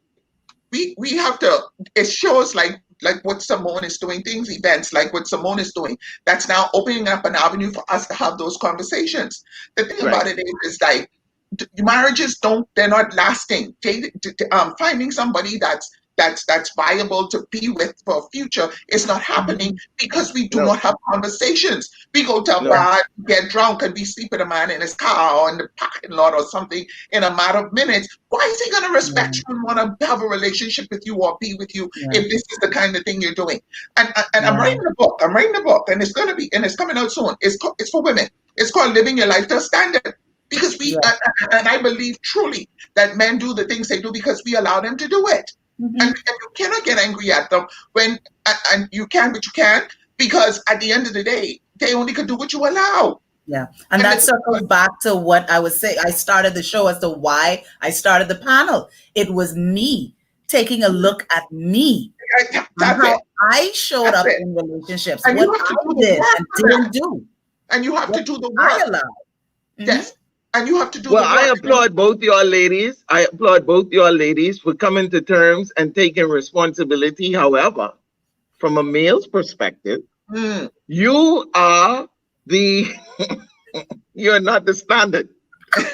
We have to. It shows like what Simmone is doing, events like what Simmone is doing. That's now opening up an avenue for us to have those conversations. The thing
Right.
about it is like marriages they're not lasting. Finding somebody that's viable to be with for a future is not happening because we do
No,
not have conversations. We go to a
no.
bar, get drunk, and we sleep with a man in his car or in the parking lot or something in a matter of minutes. Why is he going to respect you and want to have a relationship with you or be with you if this is the kind of thing you're doing? And I'm writing a book. And it's going to be, and it's coming out soon. It's for women. It's called Living Your Life to a Standard. Because and I believe truly that men do the things they do because we allow them to do it. And you cannot get angry at them when, and you can, but you can't, because at the end of the day, they only can do what you allow.
Yeah. And that circles back to what I was saying. I started the show as to why I started the panel. It was me taking a look at me.
That's
how
it.
I showed
That's
up
it.
in relationships,
And
what
you have to
I
do the
did
work
and
for
didn't
that.
do.
And you have to do the
I
work.
allowed.
Yes. And you have to do
Well,
the work.
I applaud both your ladies. I applaud both your ladies for coming to terms and taking responsibility. However, from a male's perspective, you are you're not the standard.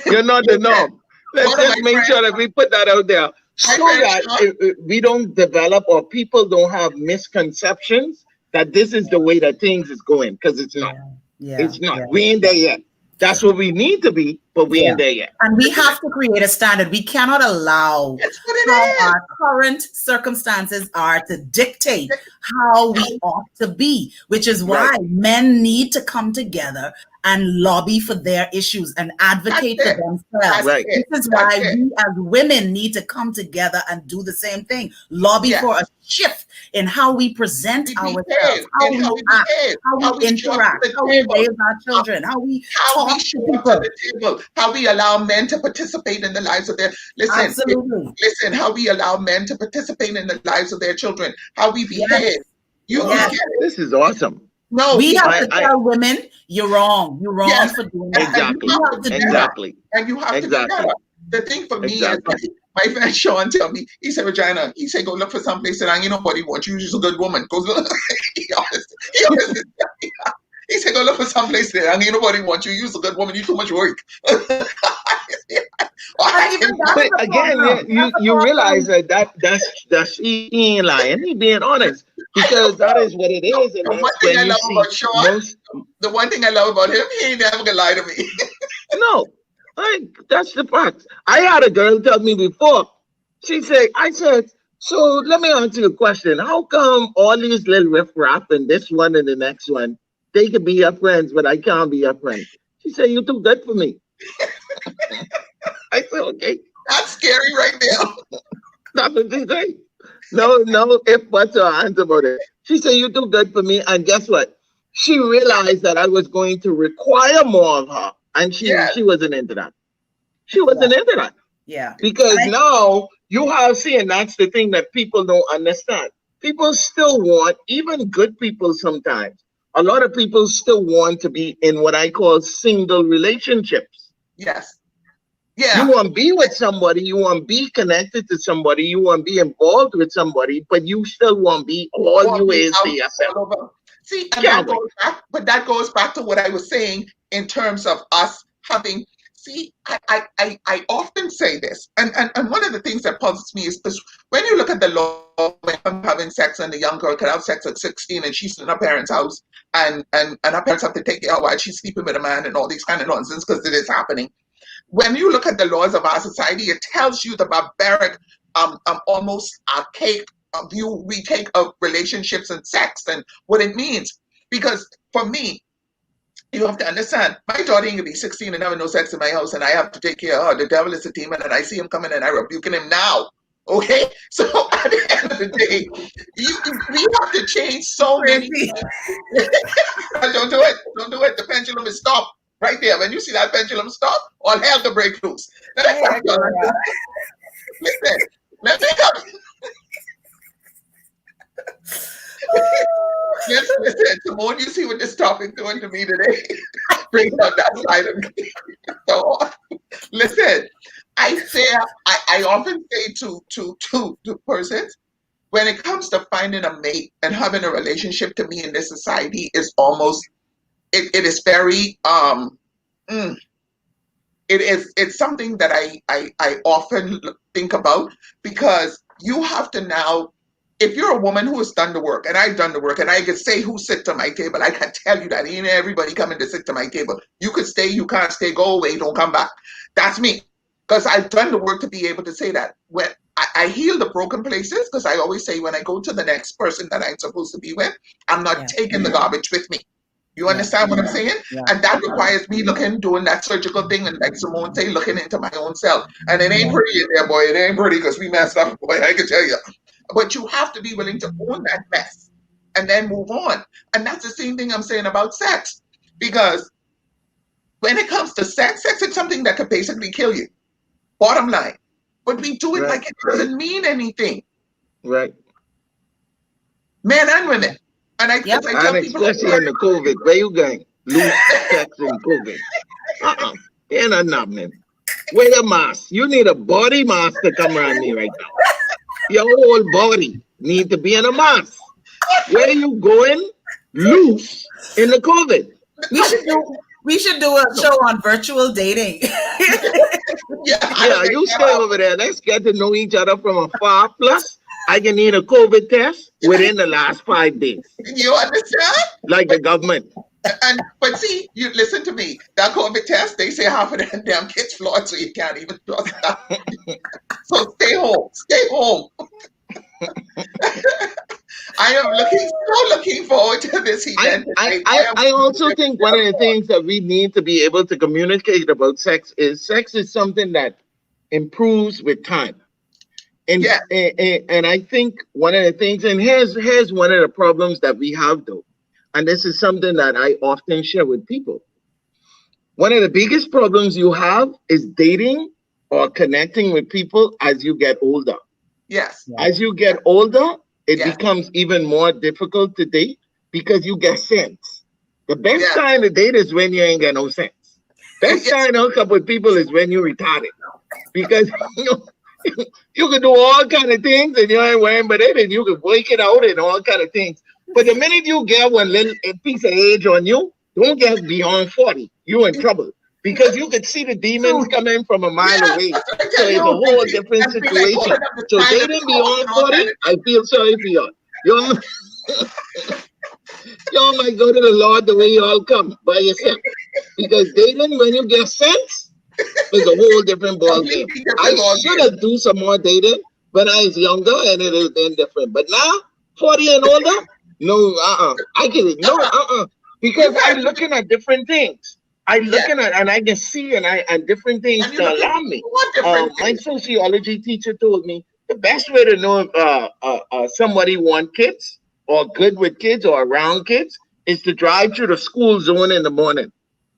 You're not the norm. Let's just make sure that we put that out there so that we don't develop or people don't have misconceptions that this is the way that things is going, because it's not.
Yeah.
It's not. We ain't there yet. That's what we need to be. but we ain't there yet.
And we have to create a standard. We cannot allow how our current circumstances are to dictate how we ought to be, which is why men need to come together and lobby for their issues and advocate for themselves.
Right.
This is why we as women need to come together and do the same thing. Lobby for a shift in how we present ourselves, how we act, how we interact, how we raise our children, how we talk to people.
How we allow men to participate in the lives of their how we allow men to participate in the lives of their children, how we behave.
This is awesome.
No,
we have to tell women, you're wrong. You're wrong for doing that.
Exactly.
And you have to do that. The thing for me is, my friend Sean tell me, he said, Regina, he said, go look for someplace that ain't nobody wants you. You're just a good woman. Go look. He said, go look for someplace that ain't nobody wants you. You're a good woman. You too much work.
But again, you realize that's he ain't lying. He being honest, because that is what it is. And
the one thing I love about him, he ain't never gonna lie to me.
No, that's the fact. I had a girl tell me before. I said, so let me answer your question. How come all these little riff-raff and this one and the next one, they could be your friends, but I can't be your friend? She said, you're too good for me. I said, okay.
That's scary right now.
That's what she said. No, if buts or ands about it. She said, you're too good for me. And guess what? She realized that I was going to require more of her. And she wasn't into that. She wasn't into that.
Yeah.
Because now you have seen, that's the thing that people don't understand. People still want, even good people sometimes, a lot of people still want to be in what I call single relationships.
Yes. Yeah.
You want to be with somebody, you want to be connected to somebody, you want to be involved with somebody, but you still want to be all you is to yourself.
See, and that goes back to what I was saying in terms of us having. See, I often say this, and one of the things that puzzles me is this: when you look at the law, when I'm having sex and the young girl can have sex at 16 and she's in her parents' house, and her parents have to take care while she's sleeping with a man and all these kind of nonsense because it is happening. When you look at the laws of our society, it tells you the barbaric, almost archaic view we take of relationships and sex and what it means. Because for me, you have to understand, my daughter ain't gonna be 16 and having no sex in my house, and I have to take care of her. The devil is a demon, and I see him coming, and I rebuking him now. Okay, so at the end of the day, we have to change so many. Don't do it. The pendulum is stopped right there. When you see that pendulum stop, all hell to break loose. Listen, let me go. Listen, Simmone, you see what this topic doing to me today? Bring up that side of me. So, listen, I often say to persons, when it comes to finding a mate and having a relationship, to me in this society is almost, it is very, it's something that I often think about, because you have to now, if you're a woman who has done the work, and I've done the work, and I can say who sits at my table, I can tell you that ain't everybody coming to sit to my table. You could stay, you can't stay, go away, don't come back. That's me, because I've done the work to be able to say that. When I heal the broken places, because I always say when I go to the next person that I'm supposed to be with, I'm not taking the garbage with me. You understand what I'm saying? Yeah. And that requires me doing that surgical thing, and like Simmone say, looking into my own self. And it ain't pretty in there, boy. It ain't pretty, because we messed up, boy. I can tell you. But you have to be willing to own that mess and then move on. And that's the same thing I'm saying about sex. Because when it comes to sex is something that could basically kill you. Bottom line. But we do it like it doesn't mean anything.
Right.
Men and women. And I tell
and
people,
especially in the COVID, where you going? Loose sex in COVID. Ain't enough, man. Wear a mask. You need a body mask to come around me right now. Your whole body need to be in a mask. Where you going? Loose in the COVID.
We should do a show on virtual dating.
Yeah, you stay over there. Let's get to know each other from afar. Plus, I can need a COVID test within the last 5 days.
You understand?
Like the government.
But see, you listen to me. That COVID test, they say half of them damn kids flawed, so you can't even trust that. So stay home. Stay home. I am looking forward to this event.
I also think one of the things that we need to be able to communicate about sex is something that improves with time. And,
Yeah.
and I think one of the things, and here's one of the problems that we have though, and this is something that I often share with people. One of the biggest problems you have is dating or connecting with people as you get older.
Yes.
As you get older, it
Yes.
becomes even more difficult to date because you get sense. The best
Yes.
time to date is when you ain't got no sense. Best time to hook up with people is when you're retarded. Because you can do all kind of things and you ain't worrying about it, and you can work it out and all kind of things. But the minute you get one little piece of age on you, don't get beyond 40. You're in trouble. Because you could see the demons coming from a mile away. So it's a whole different situation. So dating beyond 40, I feel sorry for you. Y'all might go to the Lord the way you all come by yourself. Because dating, when you get sense, is a whole different ball game. I should have do some more dating when I was younger, and it is then different. But now, 40 and older, no, I get it. No, because I'm looking at different things. I'm looking at, and I can see, and different things to allow me. My sociology teacher told me the best way to know if somebody want kids or good with kids or around kids is to drive through the school zone in the morning.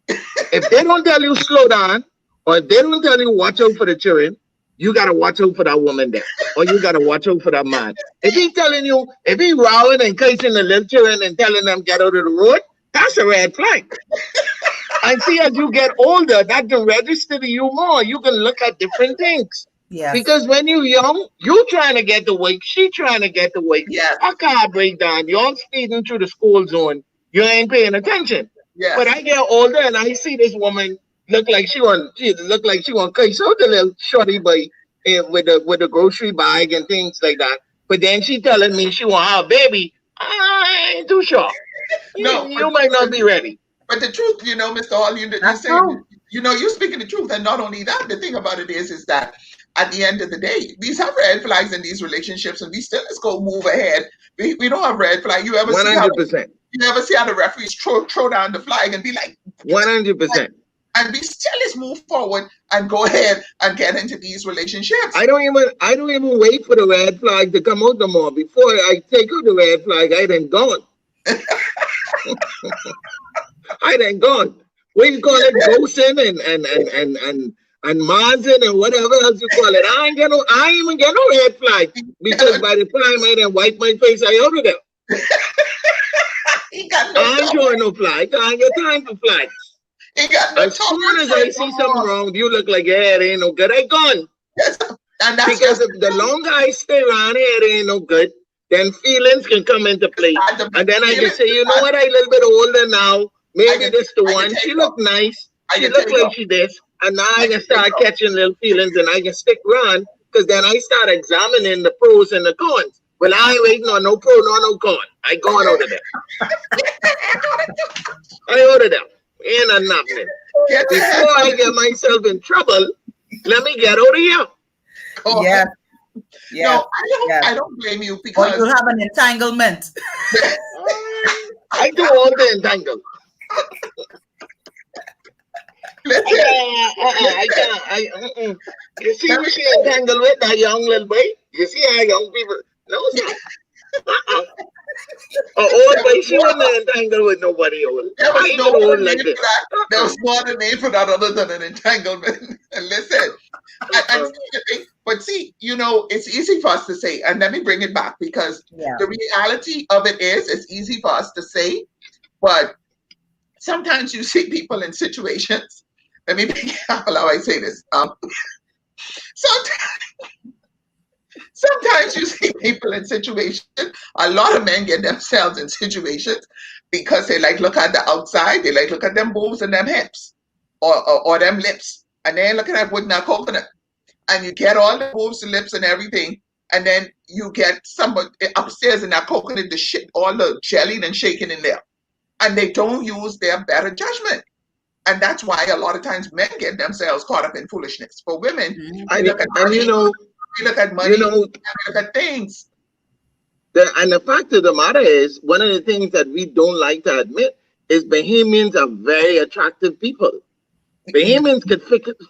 If they don't tell you slow down, or if they don't tell you watch out for the children, you got to watch out for that woman there. Or you got to watch out for that man. If he's telling you, if he's rowing and cursing the little children and telling them get out of the road, that's a red flag. And see, as you get older, that can register to you more. You can look at different things.
Yes.
Because when you're young, you trying to get the weight, she trying to get the weight.
Yes.
A car break down, you're speeding through the school zone, you ain't paying attention.
Yes.
But I get older and I see this woman look like she want curse out the little shorty boy with the grocery bag and things like that. But then she telling me she want her baby. I ain't too sure.
No,
you might not be ready.
But the truth, Mr. Hall, you're speaking the truth. And not only that, the thing about it is that at the end of the day, these have red flags in these relationships, and we still just go move ahead. We don't have red flag. You ever
100%.
You ever see how the referees throw down the flag and be like
100%.
And we still just move forward and go ahead and get into these relationships.
I don't even wait for the red flag to come out no more. Before I take out the red flag, I done gone. I done gone. What you call it, ghosting and Marzin and whatever else you call it. I ain't even get no red flag because by the time I done wipe my face, I out of there. I ain't showing no flag. I ain't got time for flags. As soon as I see something wrong, you look like your head ain't no good. I gone.
Yes. And that's
because if the longer I stay around here, it ain't no good. Then feelings can come into play, and then I can say, you know what? I a little bit older now. Maybe this the one. She look nice. She look like she this, and now I can start catching little feelings, and I can stick around because then I start examining the pros and the cons. Well, I ain't waiting on no pro nor no con. I going out of there. I out of there. Ain't nothing. Before I get myself in trouble, let me get out of here.
Yeah. Yeah.
No, I don't blame you because
you have an entanglement.
I do all the entangle. I can't. You see who she entangled with, that young little boy? You see how young people? No, sir. Old boy, she wasn't entangled with nobody old.
There was no other name for that. There was no other name for that other than an entanglement. And listen, but see, it's easy for us to say, and let me bring it back because the reality of it is, it's easy for us to say, but sometimes you see people in situations. Let me be careful how I say this. Sometimes you see people in situations. A lot of men get themselves in situations because they look at the outside. They look at them boobs and them hips, or them lips, and they ain't looking at wood and coconut. And you get all the boobs and lips and everything, and then you get somebody upstairs in that coconut, all the jelly and shaking in there. and they don't use their better judgment. And that's why a lot of times men get themselves caught up in foolishness. For women, we look at money, we look at money, we look at things.
And the fact of the matter is, one of the things that we don't like to admit is Bahamians are very attractive people. Bahamians can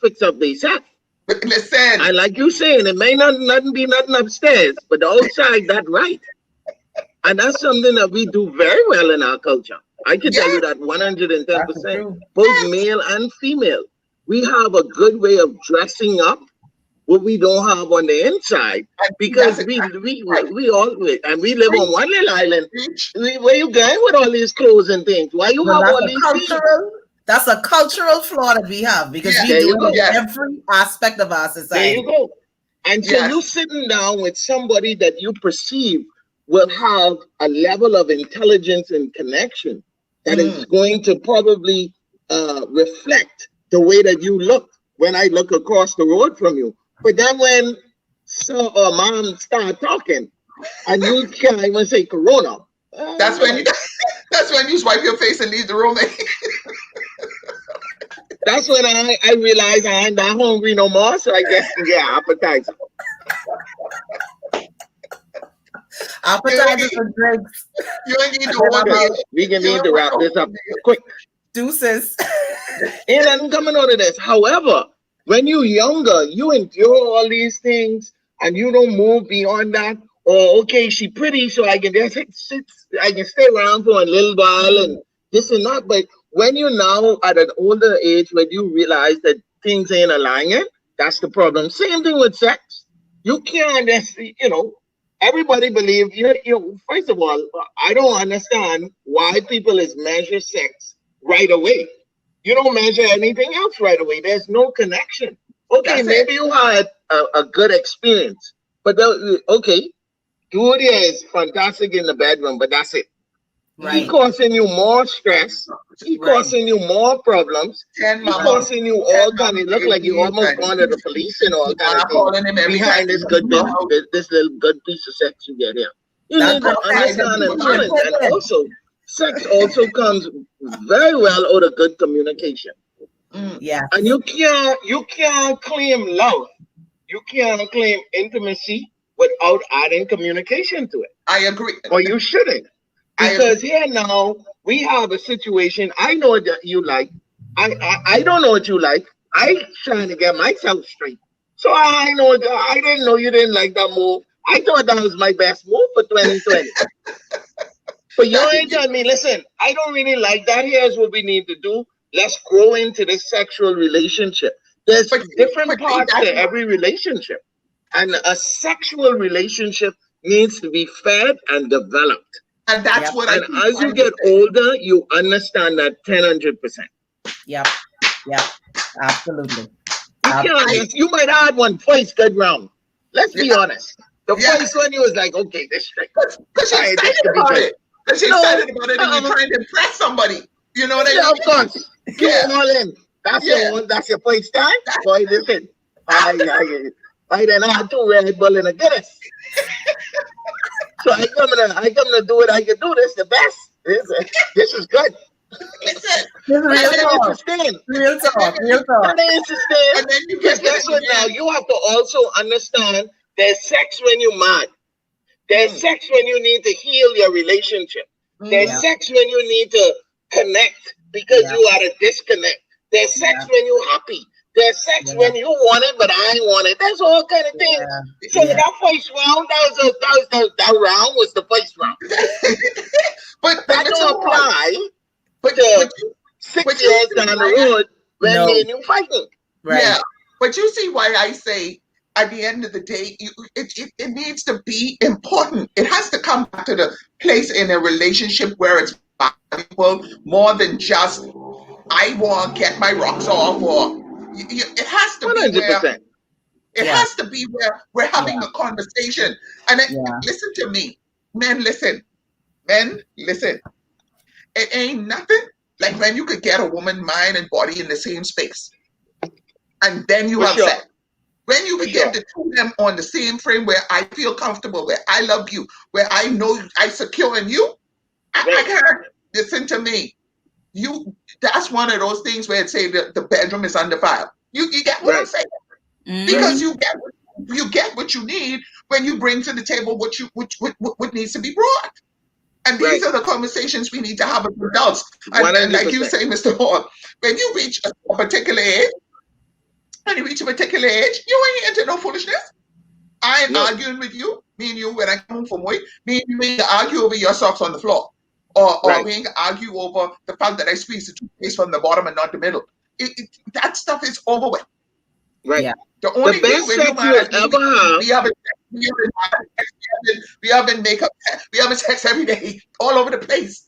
fix up their sex.
But listen.
And like you saying, it may not be nothing upstairs, but the outside, that's right. And that's something that we do very well in our culture. I can tell you that 110%, both male and female. We have a good way of dressing up what we don't have on the inside, because we always, and we live on one little island. Where you going with all these clothes and things? Why you have all these things?
That's a cultural flaw that we have, because we do it in every aspect of our society.
There you go. And so you sitting down with somebody that you perceive will have a level of intelligence and connection that is going to probably reflect the way that you look when I look across the road from you. But then when mom start talking and you can't even say Corona,
that's when you swipe your face and leave the room.
That's when I realize I ain't that hungry no more, so I guess appetizer.
Appetizers and drinks.
You ain't need to wonder.
We can need to wrap this up quick.
Deuces.
Ain't nothing coming out of this. However, when you're younger, you endure all these things and you don't move beyond that. Or okay, she pretty, so I can just I can stay around for a little while and this and that. But when you're now at an older age, when you realize that things ain't aligning, that's the problem. Same thing with sex. You can't just, everybody believe, first of all, I don't understand why people measure sex right away. You don't measure anything else right away. There's no connection. Okay, maybe you had a good experience, but Julia is fantastic in the bedroom, but that's it. Right. He causing you more stress. He causing you more problems. He causing you all kind of look like you almost gone to the police and all kind of things behind this little good piece of sex you get here. You need to understand and balance. And also, sex also comes very well out of good communication.
Yeah.
And you can't claim love. You can't claim intimacy without adding communication to it.
I agree.
Or you shouldn't. Because here now we have a situation. I know that you like. I don't know what you like. I'm trying to get myself straight. So I didn't know you didn't like that move. I thought that was my best move for 2020. But you ain't telling me, listen, I don't really like that. Here's what we need to do. Let's grow into this sexual relationship. There's different parts to every relationship. And a sexual relationship needs to be fed and developed.
And that's what I
And as you get older, you understand that 100%.
Yep. Absolutely.
You might have had one twice good round. Let's be honest. The first one you was like, okay, this straight.
Because she's excited about it. Because she's excited about it and you're trying to impress somebody. You know what I mean?
Of course. You're all in. That's your first time? Boy, listen. I then had 2 Red Bull and a Guinness. So I come to do it. I can do this the best. This is good.
Listen.
Real talk.
And then you guess what now? You have to also understand there's sex when you're mad. There's sex when you need to heal your relationship. There's sex when you need to connect because you are a disconnect. There's sex when you're happy. There's sex when you want it, but I ain't want it. That's all kind of things. So that first round, that round was the first round. But that don't apply to 6 years down the road when me and you fighting.
Right.
Yeah. But you see why I say at the end of the day, it needs to be important. It has to come back to the place in a relationship where it's valuable more than just I want to get my rocks off, or it has to
100%.
be where it has to be where we're having a conversation. And listen to me, men. Listen. It ain't nothing like when you could get a woman mind and body in the same space, and then you have sex. When you can get the two of them on the same frame where I feel comfortable, where I love you, where I know I secure in you, I can't. listen to me. That's one of those things where it say the bedroom is undefiled. You get what I'm saying? Because you get what you need when you bring to the table what needs to be brought. And these are the conversations we need to have with adults. And like you say, Mr. Hall, when you reach a particular age, you ain't into no foolishness. I ain't arguing with you. Me and you, when I come home from work, me and you ain't argue over your socks on the floor. Or we ain't argue over the fact that I squeezed the toothpaste from the bottom and not the middle. That stuff is over with.
Right. Yeah.
The only
best
thing
sex you ever have.
We have been makeup. We have sex every day, all over the place.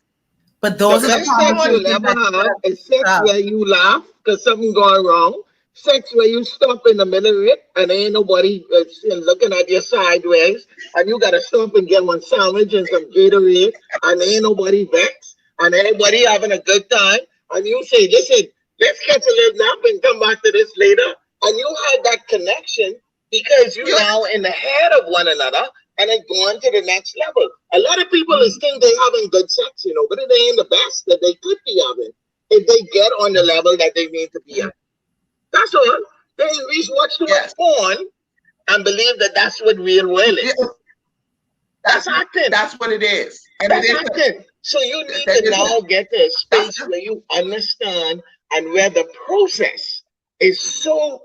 But those
the
are the
best sex you'll ever have is sex where you laugh because something going wrong. Sex where you stop in the middle of it and ain't nobody looking at you sideways, and you gotta stop and get one sandwich and some Gatorade, and ain't nobody vexed, and everybody having a good time, and you say, listen, let's catch a little nap and come back to this later, and you had that connection because you're now in the head of one another and then going to the next level. A lot of people think they're having good sex, but it ain't the best that they could be having if they get on the level that they need to be at. That's all. They at least watch too much porn and believe that that's what real world is. That's acting.
That's what it is. And
that's acting. So you need to now get to a space where you understand and where the process is so,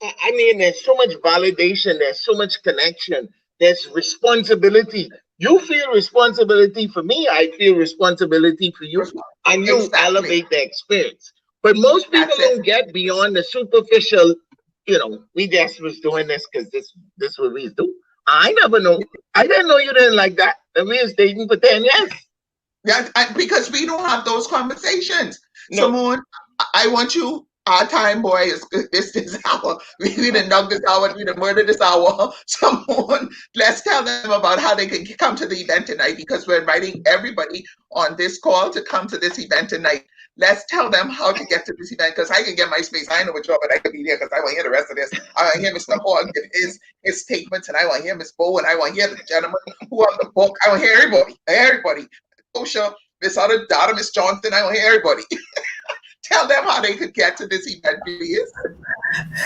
there's so much validation, there's so much connection, there's responsibility. You feel responsibility for me, I feel responsibility for you, and you elevate the experience. But most people don't get beyond the superficial, we just was doing this because this what we do. I never know. I didn't know you didn't like that. And we was dating for 10 years.
Yeah, because we don't have those conversations. No. Simmone, I want you, our time, boy, this hour. We didn't knock this hour, we didn't murder this hour. Simmone, let's tell them about how they can come to the event tonight, because we're inviting everybody on this call to come to this event tonight. Let's tell them how to get to this event, because I can get my space. I know what job, but I can be there because I want to hear the rest of this. I want to hear Mr. Hall give his statements, and I want to hear Miss Bowe, and I want to hear the gentleman who have the book. I want to hear everybody. Osha, Miss Other Daughter, Miss Johnson, I want to hear everybody. Tell them how they could get to this event, please.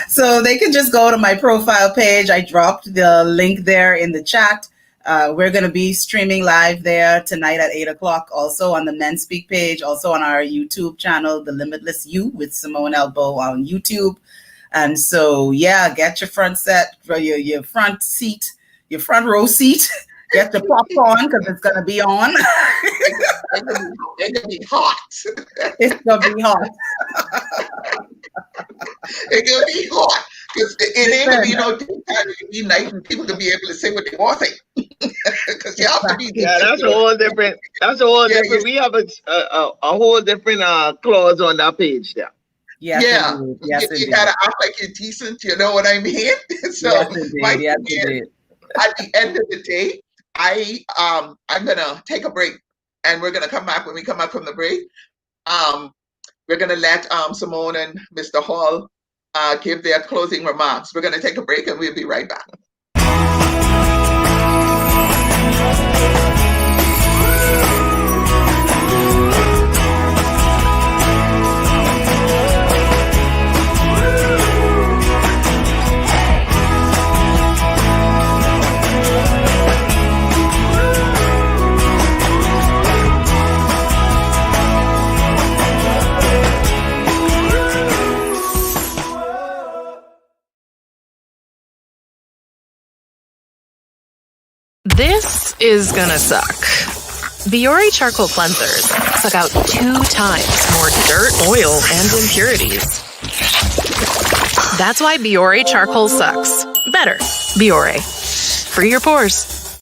So they can just go to my profile page. I dropped the link there in the chat. We're going to be streaming live there tonight at 8 o'clock, also on the Men Speak page, also on our YouTube channel, The Limitless You with Simmone L on YouTube. And so, get your front set, your front seat, your front row seat. Get the popcorn because it's going to be on.
It's going to be hot.
It's going to be hot.
It's going to be hot. Because it ain't going to be no daytime. It'll be night and people can be able to say what they want to say. Because you have to be.
Yeah, that's a whole different. That's a whole different. We have a whole different clause on that page there.
Yes,
you got to act like you're decent. You know what I mean? So, at the end of the day, I'm gonna take a break, and we're gonna come back. When we come back from the break, we're gonna let Simmone and Mr. Hall give their closing remarks. We're gonna take a break, and we'll be right back.
This is gonna suck. Biore charcoal cleansers suck out 2 times more dirt, oil, and impurities. That's why Biore charcoal sucks. Better. Biore. Free your pores.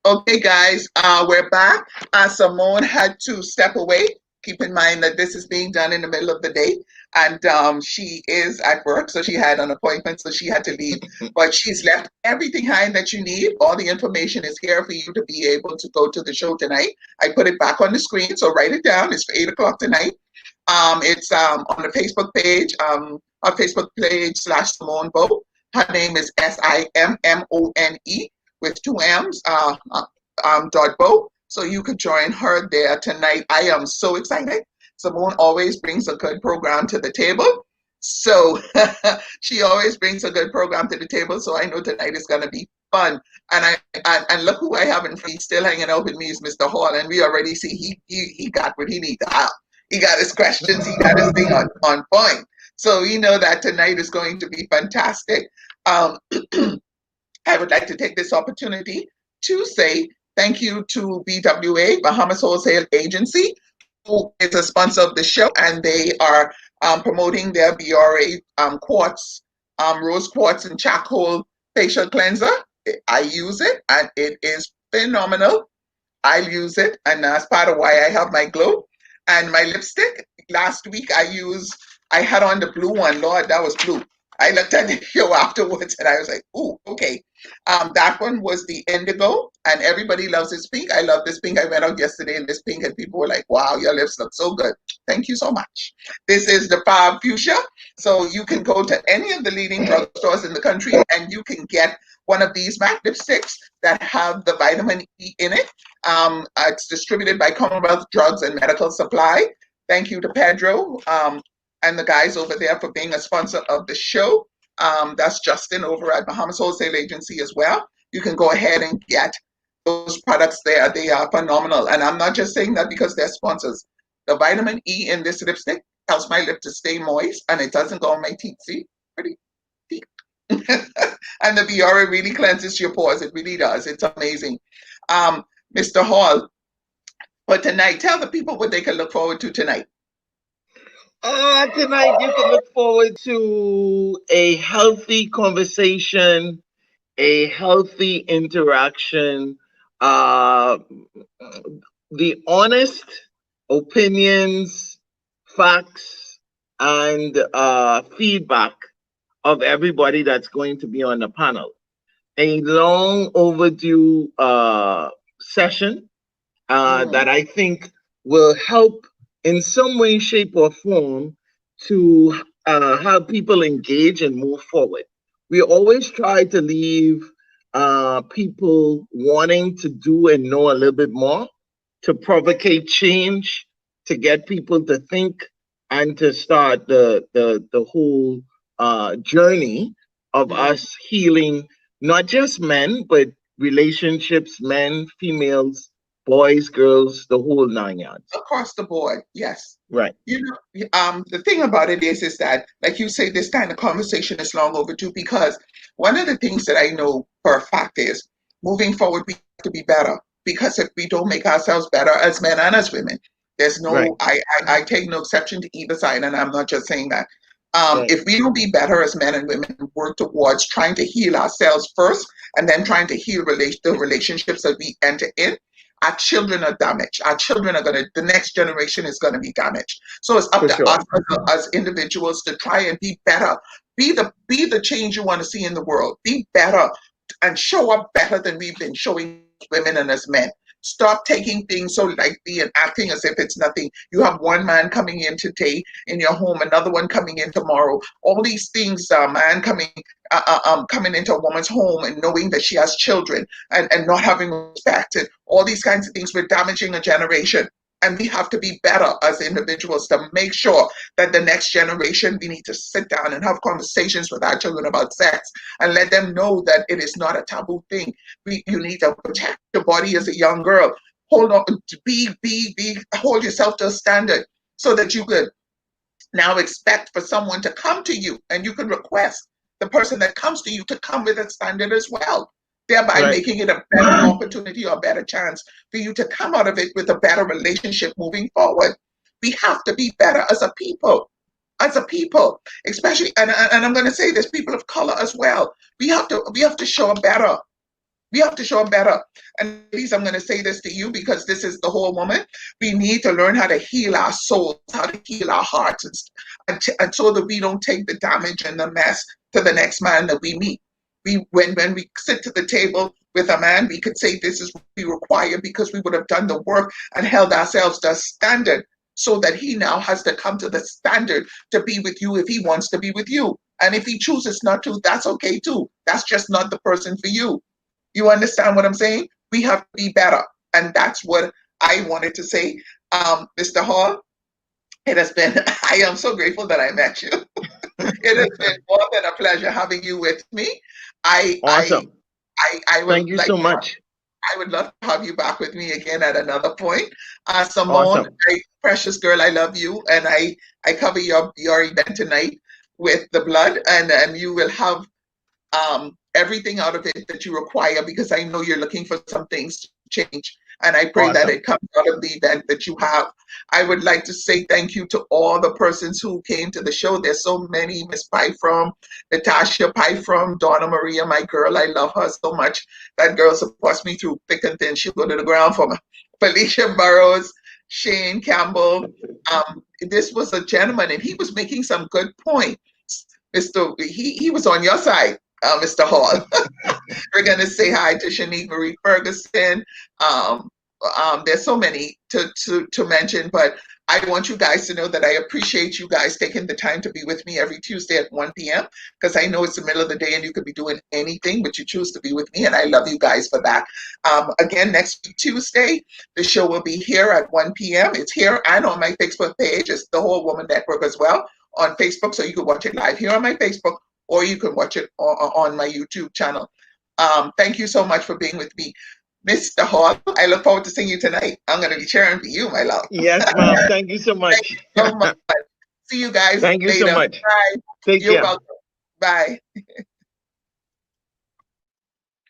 Okay, guys, we're back. Simmone had to step away. Keep in mind that this is being done in the middle of the day, and she is at work, so she had an appointment, so she had to leave. But she's left everything behind that you need. All the information is here for you to be able to go to the show tonight. I put it back on the screen, so write it down. It's for 8 o'clock tonight. It's on the Facebook page, our Facebook page /Simmone Bowe. Her name is Simmone with 2 M's, .Bowe. So you could join her there tonight. I am so excited. Simmone always brings a good program to the table. So she always brings a good program to the table. So I know tonight is going to be fun. And look who I have in front. He's still hanging out with me is Mr. Hall, and we already see he got what he needs to have. He got his questions. He got his thing on point. So we know that tonight is going to be fantastic. I would like to take this opportunity to say thank you to BWA, Bahamas Wholesale Agency, who is a sponsor of the show, and they are promoting their BRA quartz, rose quartz and charcoal facial cleanser. I use it, and it is phenomenal. I use it, and that's part of why I have my glow. And my lipstick, last week I had on the blue one. Lord, that was blue. I looked at the show afterwards and I was like, ooh, okay. That one was the indigo, and everybody loves this pink. I love this pink. I went out yesterday in this pink and people were like, wow, your lips look so good. Thank you so much. This is the Fab Fuchsia. So you can go to any of the leading drugstores in the country and you can get one of these matte lipsticks that have the vitamin E in it. It's distributed by Commonwealth Drugs and Medical Supply. Thank you to Pedro and the guys over there for being a sponsor of the show. That's Justin over at Bahamas Wholesale Agency as well. You can go ahead and get those products there. They are phenomenal. And I'm not just saying that because they're sponsors. The vitamin E in this lipstick helps my lip to stay moist and it doesn't go on my teeth. See? Pretty deep. And the BRA really cleanses your pores. It really does. It's amazing. Mr. Hall, for tonight, tell the people what they can look forward to tonight.
Tonight you can look forward to a healthy conversation, a healthy interaction, the honest opinions, facts, and feedback of everybody that's going to be on the panel. A long overdue session that I think will help in some way, shape, or form to have people engage and move forward. We always try to leave people wanting to do and know a little bit more, to provocate change, to get people to think, and to start the whole journey of us healing not just men, but relationships, men, females, boys, girls, the whole 9 yards.
Across the board, yes.
Right.
You know, the thing about it is that, like you say, this kind of conversation is long overdue because one of the things that I know for a fact is moving forward, we have to be better. Because if we don't make ourselves better as men and as women, there's no, right. I take no exception to either side, and I'm not just saying that. Right. If we don't be better as men and women and work towards trying to heal ourselves first and then trying to heal the relationships that we enter in, our children are damaged. Our children are the next generation is going to be damaged. So it's up to us as individuals to try and be better. Be the change you want to see in the world. Be better and show up better than we've been showing women and as men. Stop taking things so lightly and acting as if it's nothing. You have one man coming in today in your home, another one coming in tomorrow. All these things, man coming into a woman's home and knowing that she has children and not having respect, and all these kinds of things, we're damaging a generation. And we have to be better as individuals to make sure that the next generation, we need to sit down and have conversations with our children about sex and let them know that it is not a taboo thing. You need to protect your body as a young girl. Hold on, hold yourself to a standard so that you could now expect for someone to come to you and you can request the person that comes to you to come with a standard as well, thereby making it a better opportunity or a better chance for you to come out of it with a better relationship moving forward. We have to be better as a people, especially, and I'm going to say this, people of color as well. We have to show up better. We have to show up better. And ladies, I'm going to say this to you because this is the whole woman. We need to learn how to heal our souls, how to heal our hearts, and so that we don't take the damage and the mess to the next man that we meet. When we sit to the table with a man, we could say this is what we require because we would have done the work and held ourselves to a standard so that he now has to come to the standard to be with you if he wants to be with you. And if he chooses not to, that's okay too. That's just not the person for you. You understand what I'm saying? We have to be better. And that's what I wanted to say. Mr. Hall, it has been, I am so grateful that I met you. It has been more than a pleasure having you with me.
Awesome.
I would
Thank you
like
so much.
I would love to have you back with me again at another point. Simmone,
Awesome.
precious girl, I love you, and I cover your event tonight with the blood, and you will have everything out of it that you require, because I know you're looking for some things to change. And I pray that
Awesome.
it comes out of the event that you have. I would like to say thank you to all the persons who came to the show. There's so many. Miss Pyfrom, Natasha Pyfrom, Donna Maria, my girl. I love her so much. That girl supports me through thick and thin. She'll go to the ground for me. Felicia Burrows, Shane Campbell. This was a gentleman, and he was making some good points. He was on your side, Mr. Hall. We're going to say hi to Shanique Marie Ferguson. There's so many to mention, but I want you guys to know that I appreciate you guys taking the time to be with me every Tuesday at 1 p.m. because I know it's the middle of the day and you could be doing anything, but you choose to be with me, and I love you guys for that. Again, next week, Tuesday, the show will be here at 1 p.m. It's here and on my Facebook page. It's the Whole Woman Network as well on Facebook, so you can watch it live here on my Facebook, or you can watch it on my YouTube channel. Thank you so much for being with me. Mr. Hall, I look forward to seeing you tonight. I'm going to be cheering for you, my love.
Yes, ma'am. Thank you so much.
Thank you so much. See you guys
Thank you
later.
so much.
Bye.
Take
You're
care.
welcome. Bye.